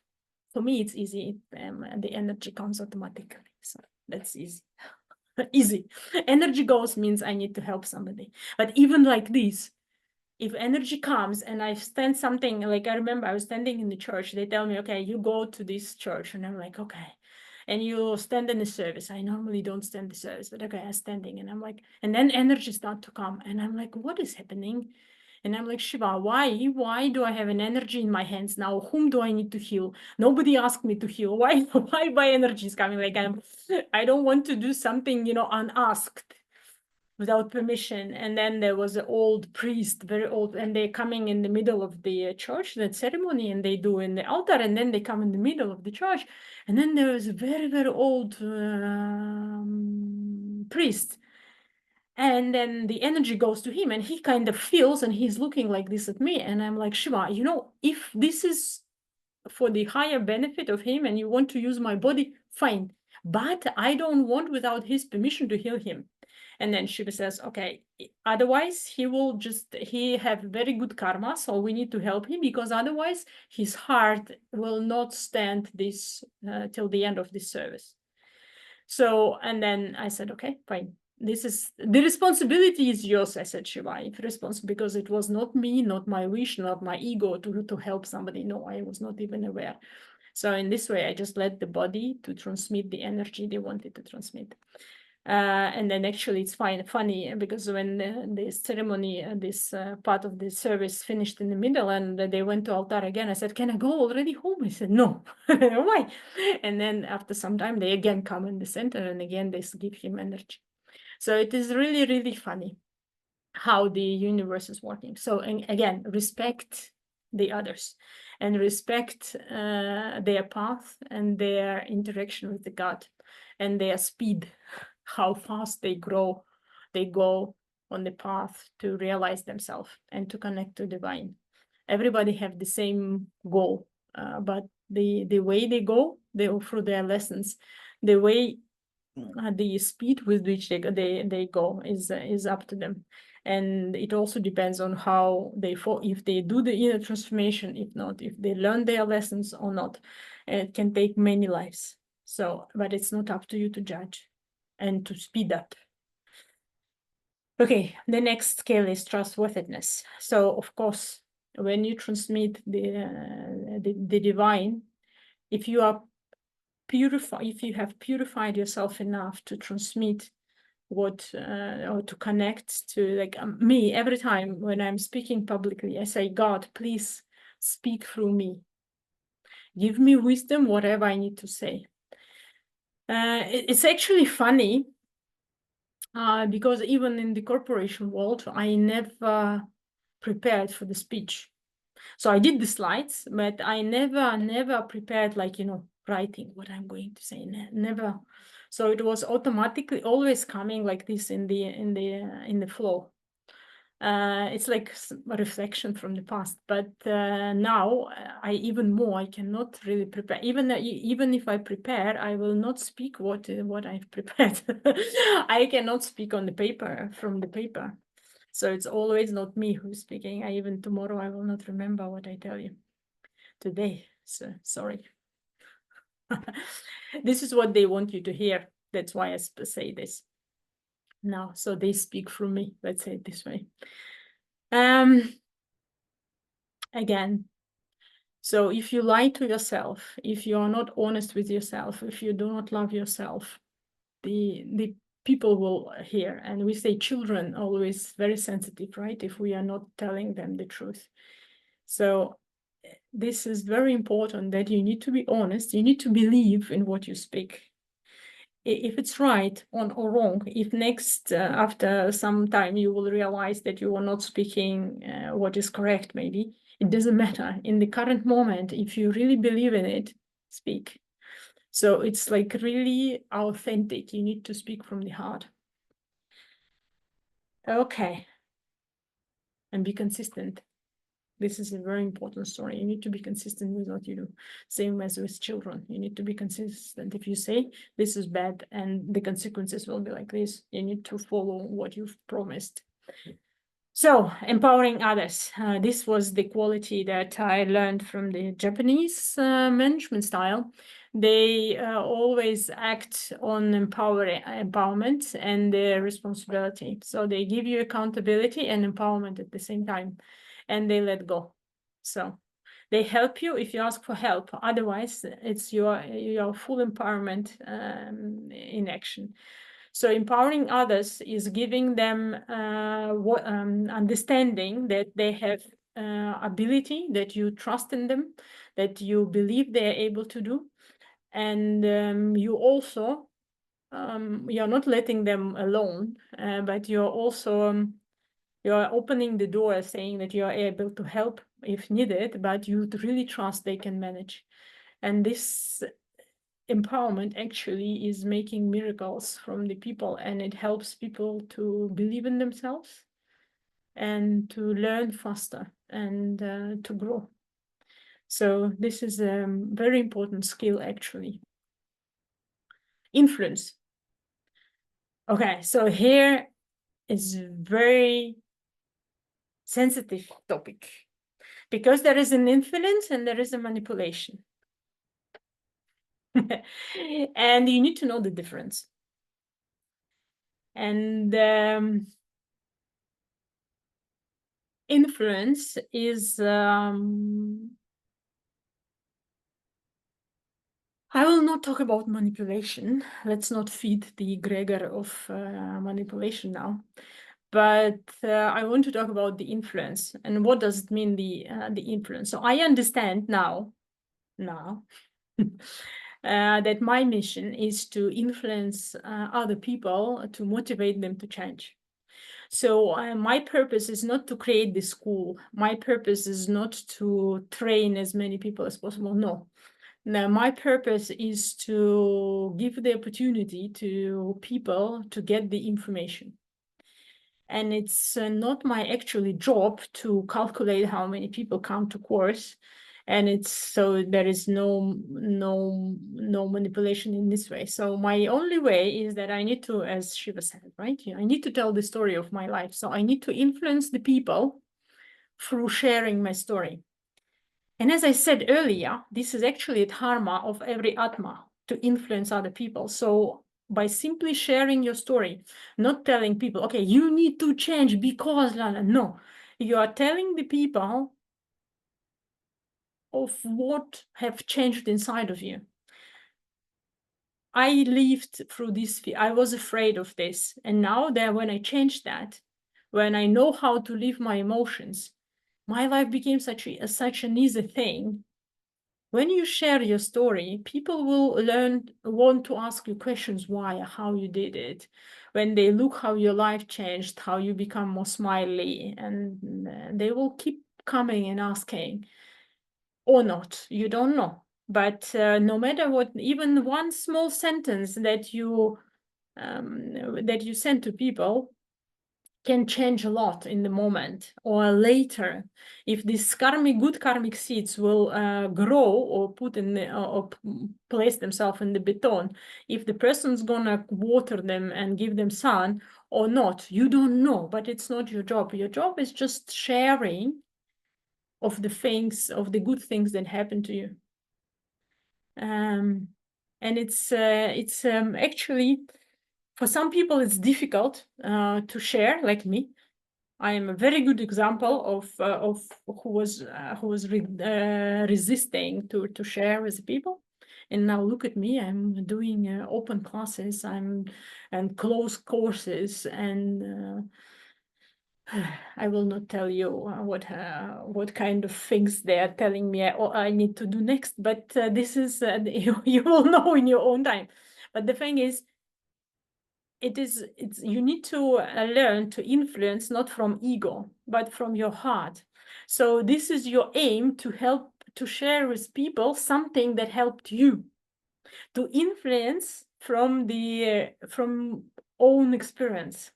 for me, it's easy. The energy comes automatically. So that's easy. Easy. Energy goes means I need to help somebody. But even like this, if energy comes and I stand something, like I remember I was standing in the church, they tell me, okay, you go to this church. And I'm like, okay. And you stand in the service. I normally don't stand the service, but okay, I'm standing. And I'm like, and then energy start to come. And I'm like, what is happening? And I'm like, Shiva, why do I have an energy in my hands now? Whom do I need to heal? Nobody asked me to heal. Why my energy is coming? Like I don't want to do something, unasked, without permission. And then there was an old priest, very old, and they're coming in the middle of the church, that ceremony, and they do in the altar, and then they come in the middle of the church. And then there was a very, very old priest. And then the energy goes to him, and he kind of feels, and he's looking like this at me. And I'm like, Shiva, if this is for the higher benefit of him and you want to use my body, fine. But I don't want without his permission to heal him. And then Shiva says, okay, otherwise he have very good karma, so we need to help him, because otherwise his heart will not stand this till the end of this service. So, and then I said, okay, fine. This is the responsibility is yours, I said, Shiva, because it was not me, not my wish, not my ego to help somebody. No, I was not even aware. So in this way, I just let the body to transmit the energy they wanted to transmit. And then actually it's funny, because when the ceremony, this part of the service finished in the middle and they went to altar again, I said, can I go already home? He said, no. Why? And then after some time, they again come in the center and again, they give him energy. So it is really, really funny how the universe is working. So and again, respect the others and respect their path and their interaction with the God and their speed, how fast they go on the path to realize themselves and to connect to divine. Everybody have the same goal, but the way they go through their lessons, the way the speed with which they go is up to them. And it also depends on how they fall, if they do the inner transformation, if not, if they learn their lessons or not. And it can take many lives. So, but it's not up to you to judge and to speed up. Okay, the next scale is trustworthiness. So, of course, when you transmit the divine, if you are if you have purified yourself enough to transmit or to connect to, like me, every time when I'm speaking publicly, I say, God, please speak through me. Give me wisdom, whatever I need to say. It's actually funny because even in the corporation world, I never prepared for the speech. So I did the slides, but I never prepared, like, writing what I'm going to say. Never. So it was automatically always coming like this in the flow. It's like a reflection from the past, but now I cannot really prepare. Even if I prepare, I will not speak what I've prepared. I cannot speak on the paper from the paper. So it's always not me who's speaking. Even tomorrow, I will not remember what I tell you today. So sorry. This is what they want you to hear. That's why I say this now. So they speak through me. Let's say it this way. Again, so if you lie to yourself, if you are not honest with yourself, if you do not love yourself, the people will hear. And we say children always very sensitive, right? If we are not telling them the truth. So this is very important, that you need to be honest. You need to believe in what you speak. If it's right or wrong, if next, after some time, you will realize that you are not speaking what is correct, maybe, it doesn't matter. In the current moment, if you really believe in it, speak. So it's like really authentic. You need to speak from the heart. Okay. And be consistent. This is a very important story. You need to be consistent with what you do. Same as with children. You need to be consistent. If you say this is bad and the consequences will be like this, you need to follow what you've promised. So, empowering others. This was the quality that I learned from the Japanese management style. They always act on empowerment and their responsibility. So they give you accountability and empowerment at the same time, and they let go. So they help you if you ask for help. Otherwise, it's your full empowerment in action. So empowering others is giving them understanding that they have ability, that you trust in them, that you believe they are able to do. And you also, you're not letting them alone, but you're also, you're opening the door, saying that you are able to help if needed, but you really trust they can manage. And this empowerment actually is making miracles from the people, and it helps people to believe in themselves and to learn faster and to grow. So this is a very important skill, actually. Influence. Okay, so here is a very sensitive topic, because there is an influence and there is a manipulation. And you need to know the difference. And influence is, I will not talk about manipulation. Let's not feed the egregor of manipulation now. But I want to talk about the influence and what does it mean, the influence. So I understand now that my mission is to influence other people, to motivate them to change. So my purpose is not to create this school. My purpose is not to train as many people as possible. No. Now, my purpose is to give the opportunity to people to get the information. And it's not my actually job to calculate how many people come to course. And it's so there is no manipulation in this way. So my only way is that I need to, as Shiva said, right? I need to tell the story of my life. So I need to influence the people through sharing my story. And as I said earlier, this is actually a dharma of every Atma, to influence other people. So by simply sharing your story, not telling people, okay, you need to change because, no, you are telling the people of what have changed inside of you. I lived through this, I was afraid of this. And now that when I changed that, when I know how to live my emotions, my life became such an easy thing. When you share your story, people will want to ask you questions, why, how you did it. When they look how your life changed, how you become more smiley, and they will keep coming and asking, or not, you don't know. But no matter what, even one small sentence that you send to people can change a lot in the moment or later. If these good karmic seeds will grow or put in or place themselves in the beton, if the person's gonna water them and give them sun or not, you don't know, but it's not your job. Your job is just sharing of the things, of the good things that happen to you. And it's actually, for some people it's difficult to share, like me. I am a very good example of who was resisting to share with people. And now look at me, I'm doing open classes, and closed courses, and I will not tell you what kind of things they are telling me I need to do next, but this is you will know in your own time. But the thing is, it's you need to learn to influence not from ego, but from your heart. So this is your aim, to help, to share with people something that helped you, to influence from the from own experience.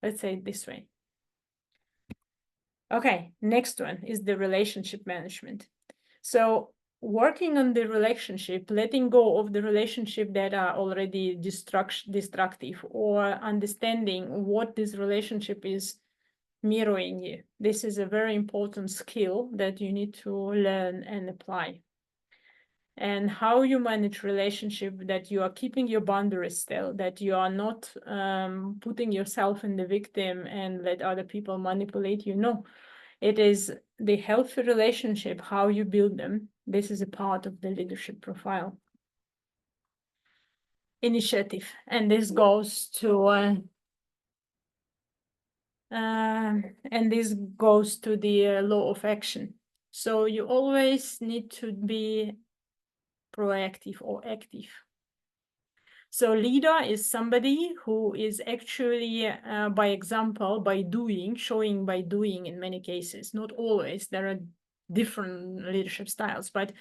Let's say it this way. Okay, next one is the relationship management. So working on the relationship, letting go of the relationship that are already destructive, or understanding what this relationship is mirroring you. This is a very important skill that you need to learn and apply. And how you manage relationship, that you are keeping your boundaries still, that you are not putting yourself in the victim and let other people manipulate you. No, it is the healthy relationship, how you build them. This is a part of the leadership profile. Initiative, and this goes to the law of action. So you always need to be proactive or active. So leader is somebody who is actually, by example, by doing, showing by doing in many cases, not always. There are different leadership styles, but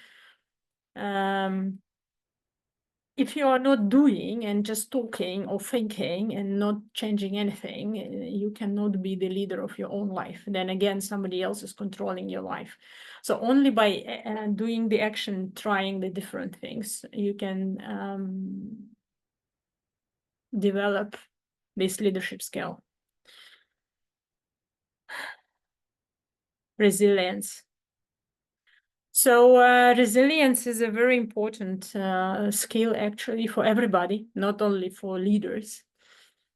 if you are not doing and just talking or thinking and not changing anything, you cannot be the leader of your own life. Then again, somebody else is controlling your life. So only by doing the action, trying the different things, you can develop this leadership skill. Resilience. So resilience is a very important skill actually for everybody, not only for leaders.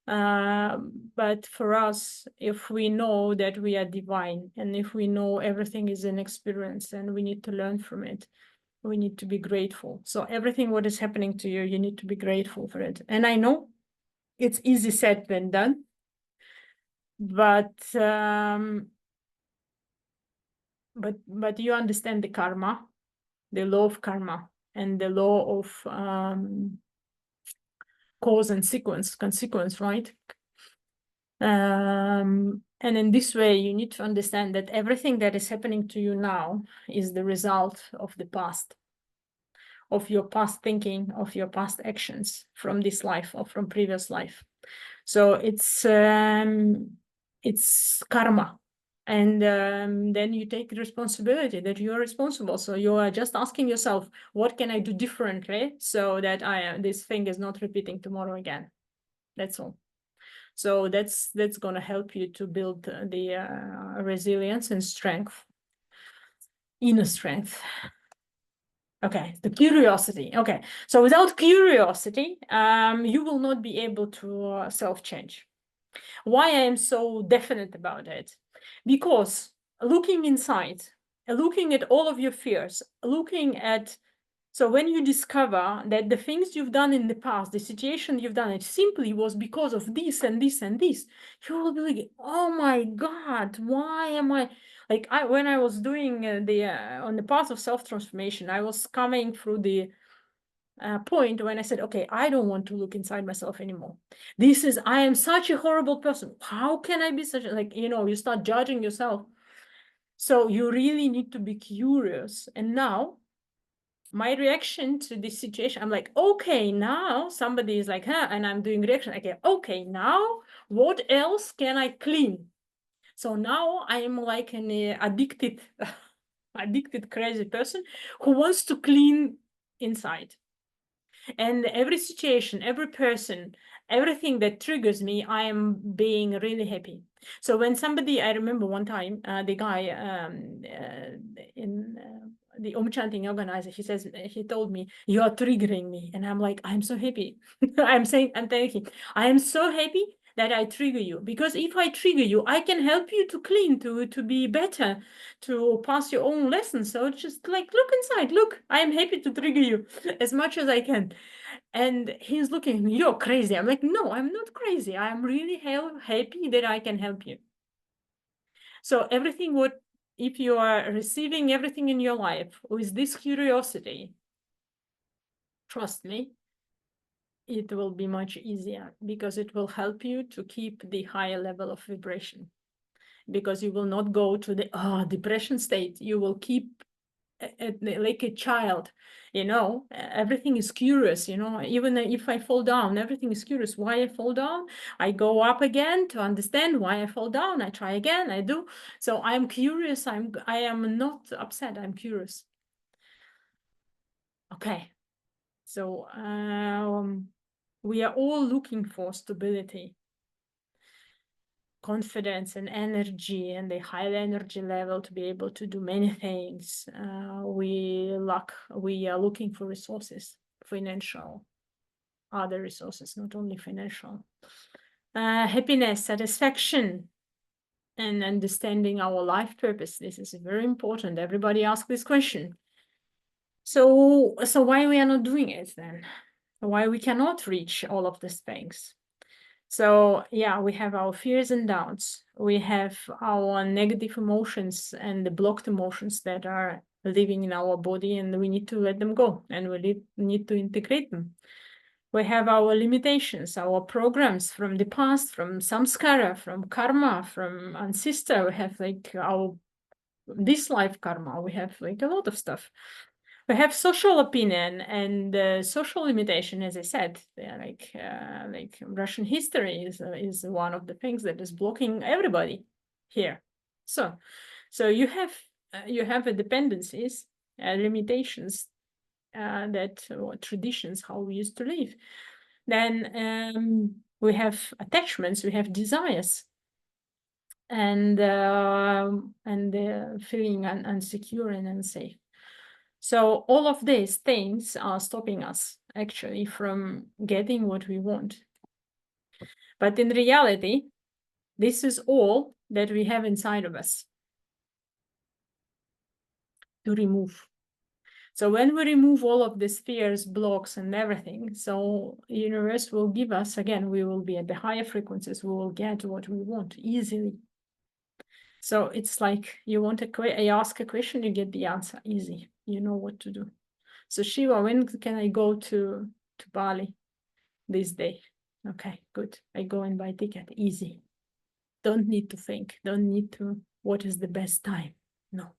But for us, if we know that we are divine, and if we know everything is an experience and we need to learn from it, we need to be grateful. So everything what is happening to you, you need to be grateful for it. And I know it's easy said than done, but you understand the karma, the law of karma, and the law of cause and consequence, right? And in this way, you need to understand that everything that is happening to you now is the result of the past, of your past thinking, of your past actions from this life or from previous life. So it's karma. And then you take responsibility, that you are responsible. So you are just asking yourself, what can I do differently so that this thing is not repeating tomorrow again? That's all. So that's going to help you to build the resilience and strength, inner strength. Okay, the curiosity. Okay, so without curiosity, you will not be able to self-change. Why I am so definite about it? Because looking inside, looking at all of your fears, looking at, so when you discover that the things you've done in the past, the situation you've done, it simply was because of this and this and this, you will be like, oh my God, why am I, like when I was doing on the path of self-transformation, I was coming through the point when I said, okay, I don't want to look inside myself anymore. I am such a horrible person. How can I be such a, like, you start judging yourself. So you really need to be curious. And now my reaction to this situation, I'm like, okay, now somebody is like, huh, and I'm doing reaction. Okay, now what else can I clean? So now I am like an addicted crazy person who wants to clean inside. And every situation, every person, everything that triggers me, I am being really happy. So when somebody, I remember one time, the guy in the chanting organizer, he told me, you are triggering me. And I'm like, I'm so happy. I'm telling him, I am so happy that I trigger you, because if I trigger you, I can help you to clean, to be better, to pass your own lessons. So it's just like, look inside, look, I am happy to trigger you as much as I can. And he's looking at me, you're crazy. I'm like, no, I'm not crazy. I'm really happy that I can help you. So everything if you are receiving everything in your life with this curiosity, trust me, it will be much easier because it will help you to keep the higher level of vibration, because you will not go to the depression state. You will keep like a child, everything is curious, even if I fall down, everything is curious. Why I fall down? I go up again to understand why I fall down. I try again, I do. So I'm curious. I am not upset. I'm curious. Okay. So we are all looking for stability, confidence and energy, and a high energy level to be able to do many things. We are looking for resources, financial, other resources, not only financial. Happiness, satisfaction, and understanding our life purpose. This is very important. Everybody asks this question. So why we are not doing it then? Why we cannot reach all of these things? So yeah, we have our fears and doubts. We have our negative emotions and the blocked emotions that are living in our body, and we need to let them go, and we need to integrate them. We have our limitations, our programs from the past, from samskara, from karma, from ancestor. We have like this life karma. We have like a lot of stuff. We have social opinion and social limitation, as I said. Like Russian history is one of the things that is blocking everybody here. So you have dependencies, limitations, that traditions how we used to live. Then we have attachments, we have desires, and feeling unsecure and unsafe. So all of these things are stopping us actually from getting what we want. But in reality, this is all that we have inside of us to remove. So when we remove all of these fears, blocks, and everything, so universe will give us, again, we will be at the higher frequencies, we will get what we want easily. So it's like you ask a question, you get the answer easy. You know what to do. So Shiva, when can I go to Bali? This day. Okay, good. I go and buy ticket. Easy. Don't need to think. Don't need to, what is the best time? No.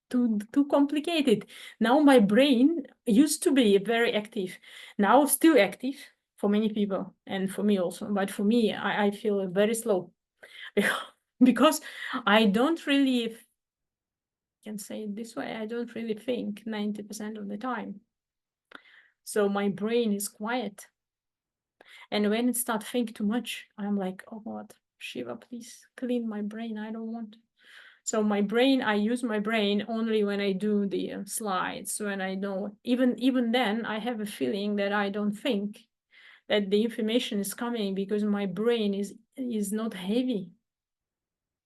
Too complicated. Now my brain used to be very active. Now still active for many people and for me also. But for me, I feel very slow because I don't really, can say it this way, I don't really think 90% of the time. So my brain is quiet. And when it starts thinking too much, I'm like, oh God, Shiva, please clean my brain. I don't want. So my brain, I use my brain only when I do the slides. When I know, even then, I have a feeling that I don't think that the information is coming because my brain is not heavy.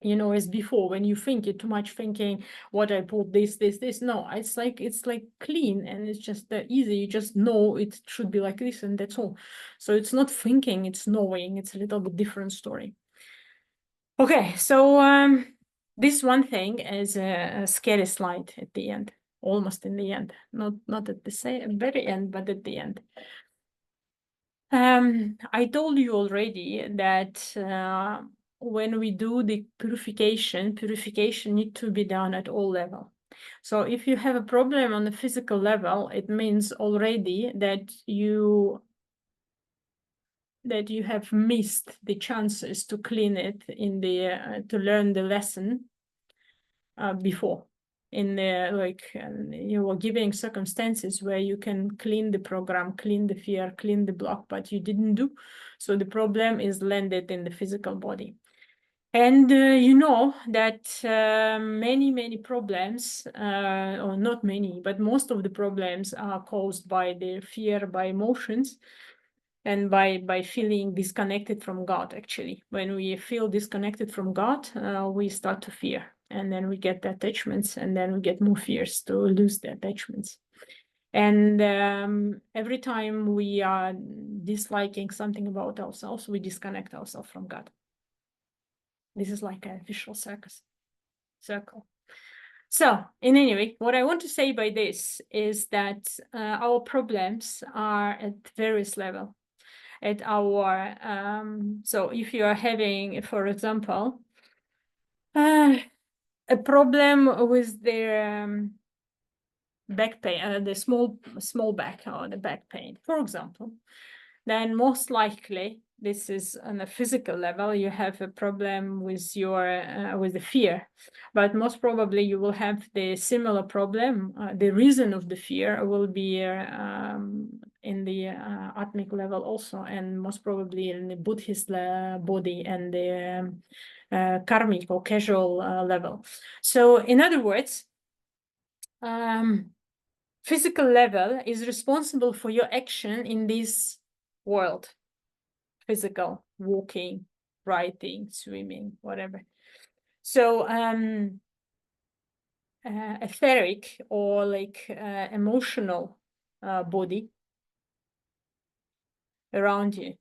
As before, when you think it too much, thinking what I put this. No, it's like clean, and it's just easy. You just know it should be like this, and that's all. So it's not thinking, it's knowing. It's a little bit different story. Okay, so this one thing is a scary slide at the end, almost in the end, not at the very end, but at the end. I told you already that when we do the purification need to be done at all level. So if you have a problem on the physical level, it means already that you have missed the chances to clean it to learn the lesson before. In you were giving circumstances where you can clean the program, clean the fear, clean the block, but you didn't do. So the problem is landed in the physical body. And you know that many problems, or not many, but most of the problems are caused by the fear, by emotions, and by feeling disconnected from God, actually. When we feel disconnected from God, we start to fear. And then we get the attachments, and then we get more fears to lose the attachments. And every time we are disliking something about ourselves, we disconnect ourselves from God. This is like a vicious circle. So, in any way, what I want to say by this is that our problems are at various levels. At our so if you are having, for example, a problem with the back pain, the small back or the back pain, for example, then most likely this is on a physical level. You have a problem with your with the fear, but most probably you will have the similar problem. The reason of the fear will be in the atmic level also, and most probably in the Buddhist body and the karmic or casual level. So, in other words, physical level is responsible for your action in this world. Physical, walking, writing, swimming, whatever. So etheric or like emotional body around you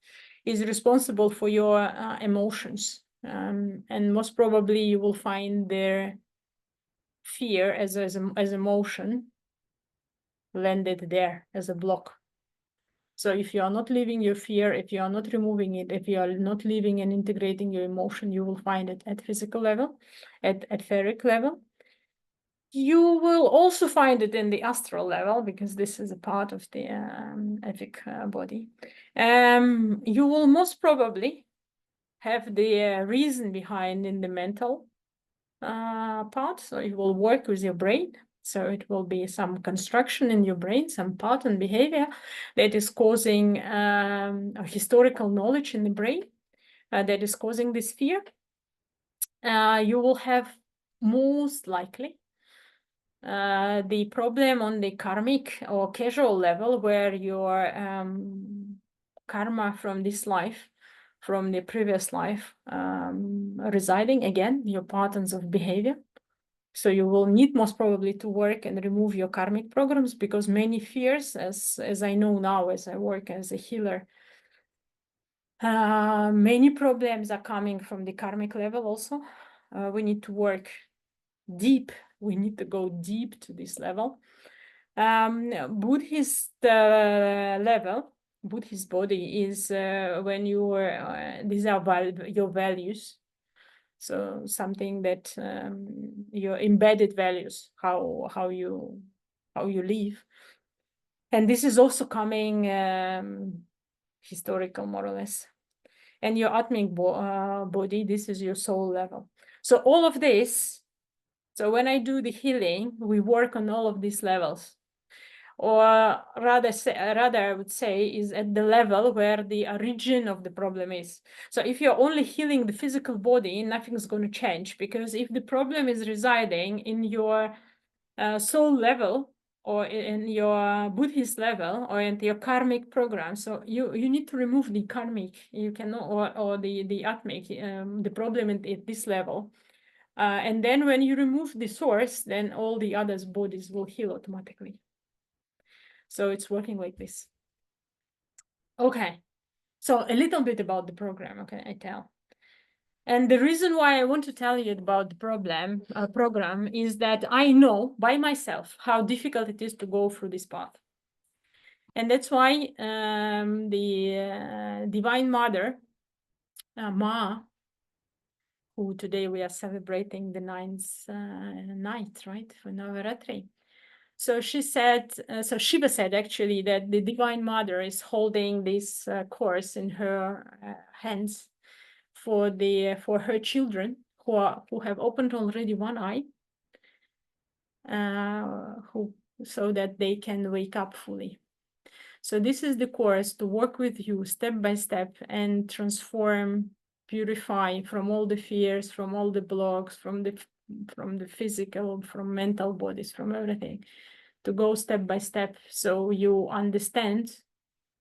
is responsible for your emotions. And most probably you will find their fear as emotion landed there as a block. So if you are not leaving your fear, if you are not removing it, if you are not leaving and integrating your emotion, you will find it at physical level, at etheric level. You will also find it in the astral level, because this is a part of the etheric body. You will most probably have the reason behind in the mental part. So it will work with your brain. So it will be some construction in your brain, some pattern behavior that is causing a historical knowledge in the brain that is causing this fear. You will have most likely the problem on the karmic or casual level, where your karma from this life, from the previous life, residing again, your patterns of behavior. So you will need most probably to work and remove your karmic programs, because many fears, as I know now, as I work as a healer, many problems are coming from the karmic level also. We need to work deep. We need to go deep to this level. Buddhist level, Buddhist body is when you are, these are your values. So something that your embedded values, how you live, and this is also coming historical, more or less. And your atmic body, this is your soul level. So all of this. So when I do the healing, we work on all of these levels. Or rather I would say, is at the level where the origin of the problem is. So if you're only healing the physical body, nothing's going to change, because if the problem is residing in your soul level, or in your Buddhist level, or in your karmic program, so you need to remove the karmic. You cannot, or the atmic, the problem at this level. And then when you remove the source, then all the other bodies will heal automatically. So it's working like this. Okay, so a little bit about the program, okay, I tell. And the reason why I want to tell you about the program is that I know by myself how difficult it is to go through this path. And that's why the Divine Mother, Ma, who today we are celebrating the ninth night, right, for Navaratri. So she said, so Shiva said actually that the Divine Mother is holding this course in her hands for her children who have opened already one eye, so that they can wake up fully. So this is the course to work with you step by step and transform, purify from all the fears, from all the blocks, from the physical, from mental bodies, from everything, to go step by step, so you understand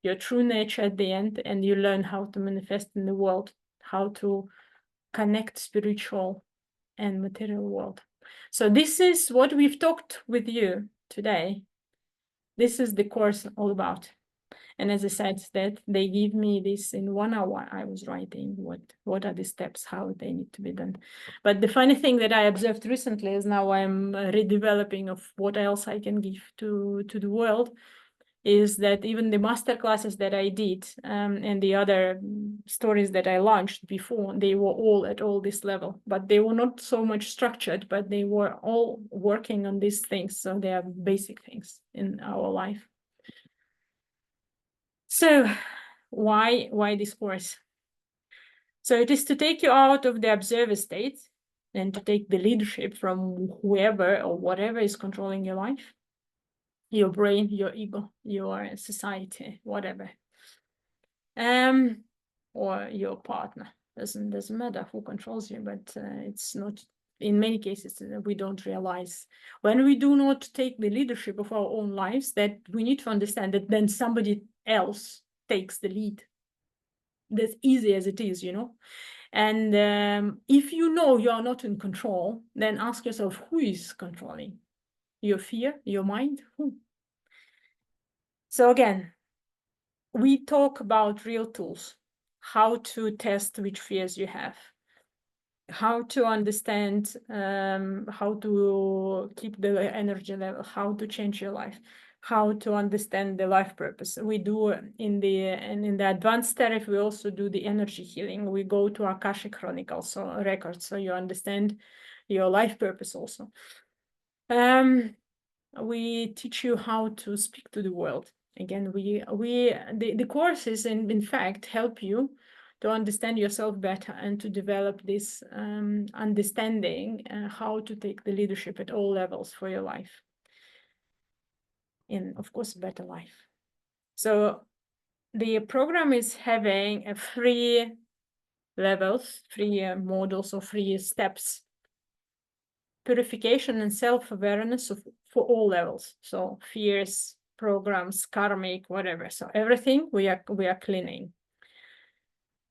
your true nature at the end, and you learn how to manifest in the world, how to connect spiritual and material world. So this is what we've talked with you today. This is the course all about. And as I said, that they give me this in 1 hour. I was writing what are the steps, how they need to be done. But the funny thing that I observed recently is now I'm redeveloping of what else I can give to the world, is that even the master classes that I did and the other stories that I launched before, they were all at all this level, but they were not so much structured, but they were all working on these things. So they are basic things in our life. So why this course? So it is to take you out of the observer state and to take the leadership from whoever or whatever is controlling your life, your brain, your ego, your society, whatever. Or your partner. Doesn't matter who controls you, but it's not, in many cases, we don't realize when we do not take the leadership of our own lives, that we need to understand that then somebody else takes the lead. That's easy as it is, you know. And if you know you are not in control, then ask yourself, who is controlling? Your fear, your mind, who? So again, we talk about real tools, how to test which fears you have, how to understand how to keep the energy level, how to change your life, how to understand the life purpose. We do in the advanced therapy, we also do the energy healing. We go to Akashic Chronicles, so records, so you understand your life purpose also. We teach you how to speak to the world. Again, the courses in fact help you to understand yourself better and to develop this understanding how to take the leadership at all levels for your life. In, of course, a better life. So the program is having a 3 levels, 3 modules or 3 steps. Purification and self-awareness for all levels. So fears, programs, karmic, whatever. So everything we are cleaning.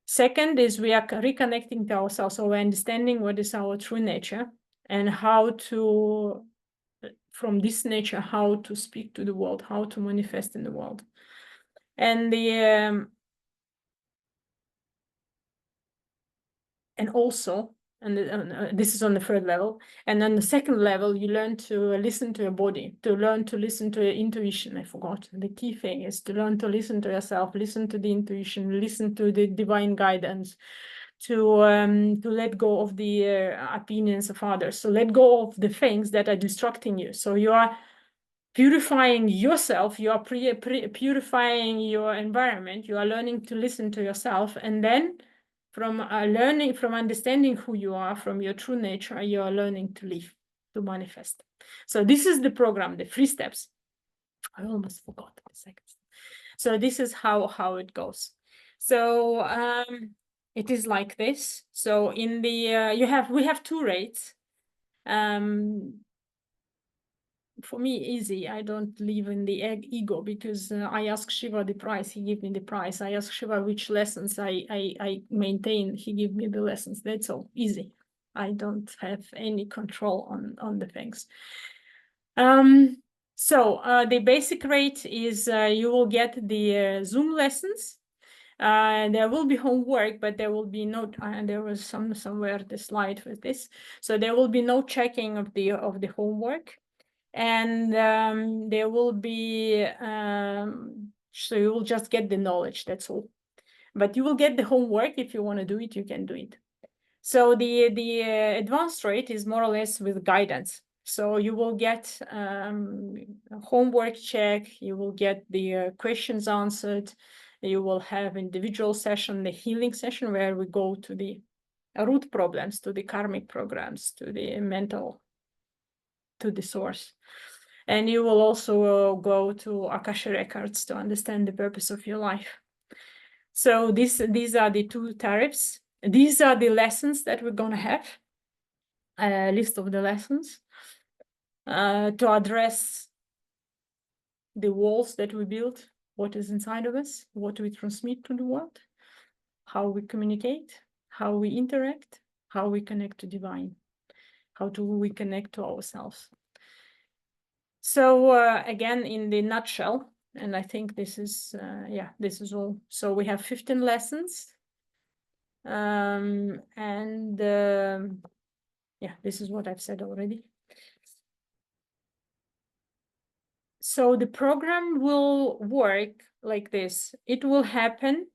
Second is we are reconnecting to ourselves. So we're understanding what is our true nature and how to, from this nature, how to speak to the world, how to manifest in the world. And the and also, and this is on the 3rd level. And on the 2nd level, you learn to listen to your body, to learn to listen to your intuition. I forgot. The key thing is to learn to listen to yourself, listen to the intuition, listen to the divine guidance, to let go of the opinions of others. So let go of the things that are distracting you. So you are purifying yourself, you are purifying your environment, you are learning to listen to yourself, and then from understanding who you are, from your true nature, you are learning to live, to manifest. So this is the program, the 3 steps. I almost forgot the second. So this is how it goes. So it is like this. So in the we have 2 rates. For me, easy. I don't live in the ego, because I ask Shiva the price, he give me the price. I ask Shiva which lessons I maintain, he give me the lessons. That's all, easy. I don't have any control on the things. So the basic rate is you will get the Zoom lessons. There will be homework, but there will be no, there was somewhere the slide with this. So there will be no checking of the homework. And there will be, so you will just get the knowledge, that's all. But you will get the homework. If you want to do it, you can do it. So the advanced rate is more or less with guidance. So you will get a homework check, you will get the questions answered, you will have individual session, the healing session, where we go to the root problems, to the karmic programs, to the mental, to the source. And you will also go to Akasha records to understand the purpose of your life. So these are the 2 tariffs. These are the lessons that we're going to have, a list of the lessons to address the walls that we build, what is inside of us, what we transmit to the world, how we communicate, how we interact, how we connect to divine, how do we connect to ourselves. So again, in the nutshell, and I think this is, yeah, this is all. So we have 15 lessons. And yeah, this is what I've said already. So the program will work like this. It will happen.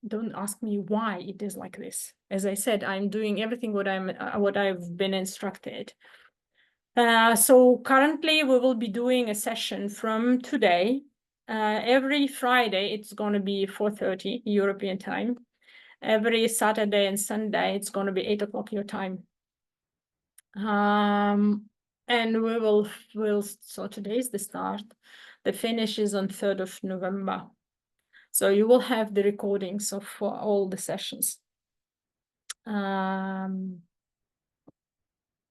Don't ask me why it is like this. As I said, I'm doing everything what I've been instructed. So currently we will be doing a session from today. Every Friday, it's going to be 4:30 European time. Every Saturday and Sunday, it's going to be 8 o'clock your time. And so today is the start. The finish is on 3rd of November. So you will have the recordings of all the sessions. And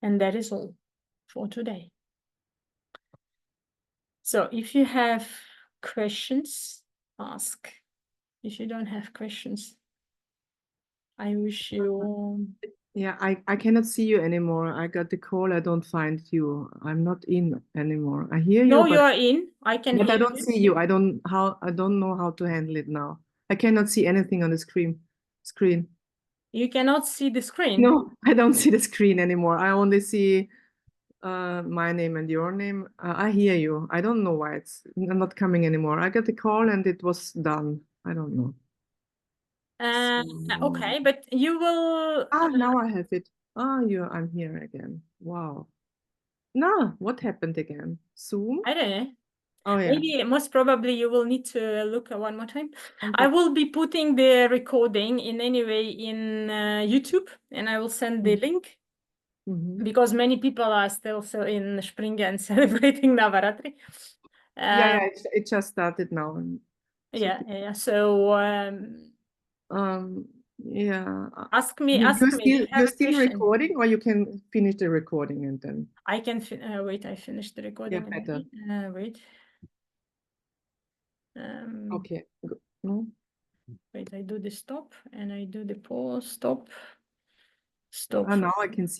that is all for today. So if you have questions, ask. If you don't have questions, I wish you... Yeah, I cannot see you anymore. I got the call. I don't find you. I'm not in anymore. I hear you, No, but you're in. I can I hear don't you. see you. I don't know how to handle it now. I cannot see anything on the screen. You cannot see the screen. No, I don't see the screen anymore. I only see my name and your name. I hear you. I don't know why it's not coming anymore. I got the call and it was done. I don't know. Okay, but you will... Now I have it. I'm here again. Wow. No, what happened again? Zoom? I don't know. Oh yeah. Maybe most probably you will need to look one more time. I will be putting the recording in anyway in YouTube, and I will send the link because many people are still in Spring and celebrating Navaratri. Yeah, it just started now. Yeah. So Yeah. ask me if you have You're a still question. recording, or you can finish the recording and then. I can wait. I finished the recording. Yeah, better. Wait. Okay. No. Wait. I do the stop and I do the pause. Stop. Now I can see.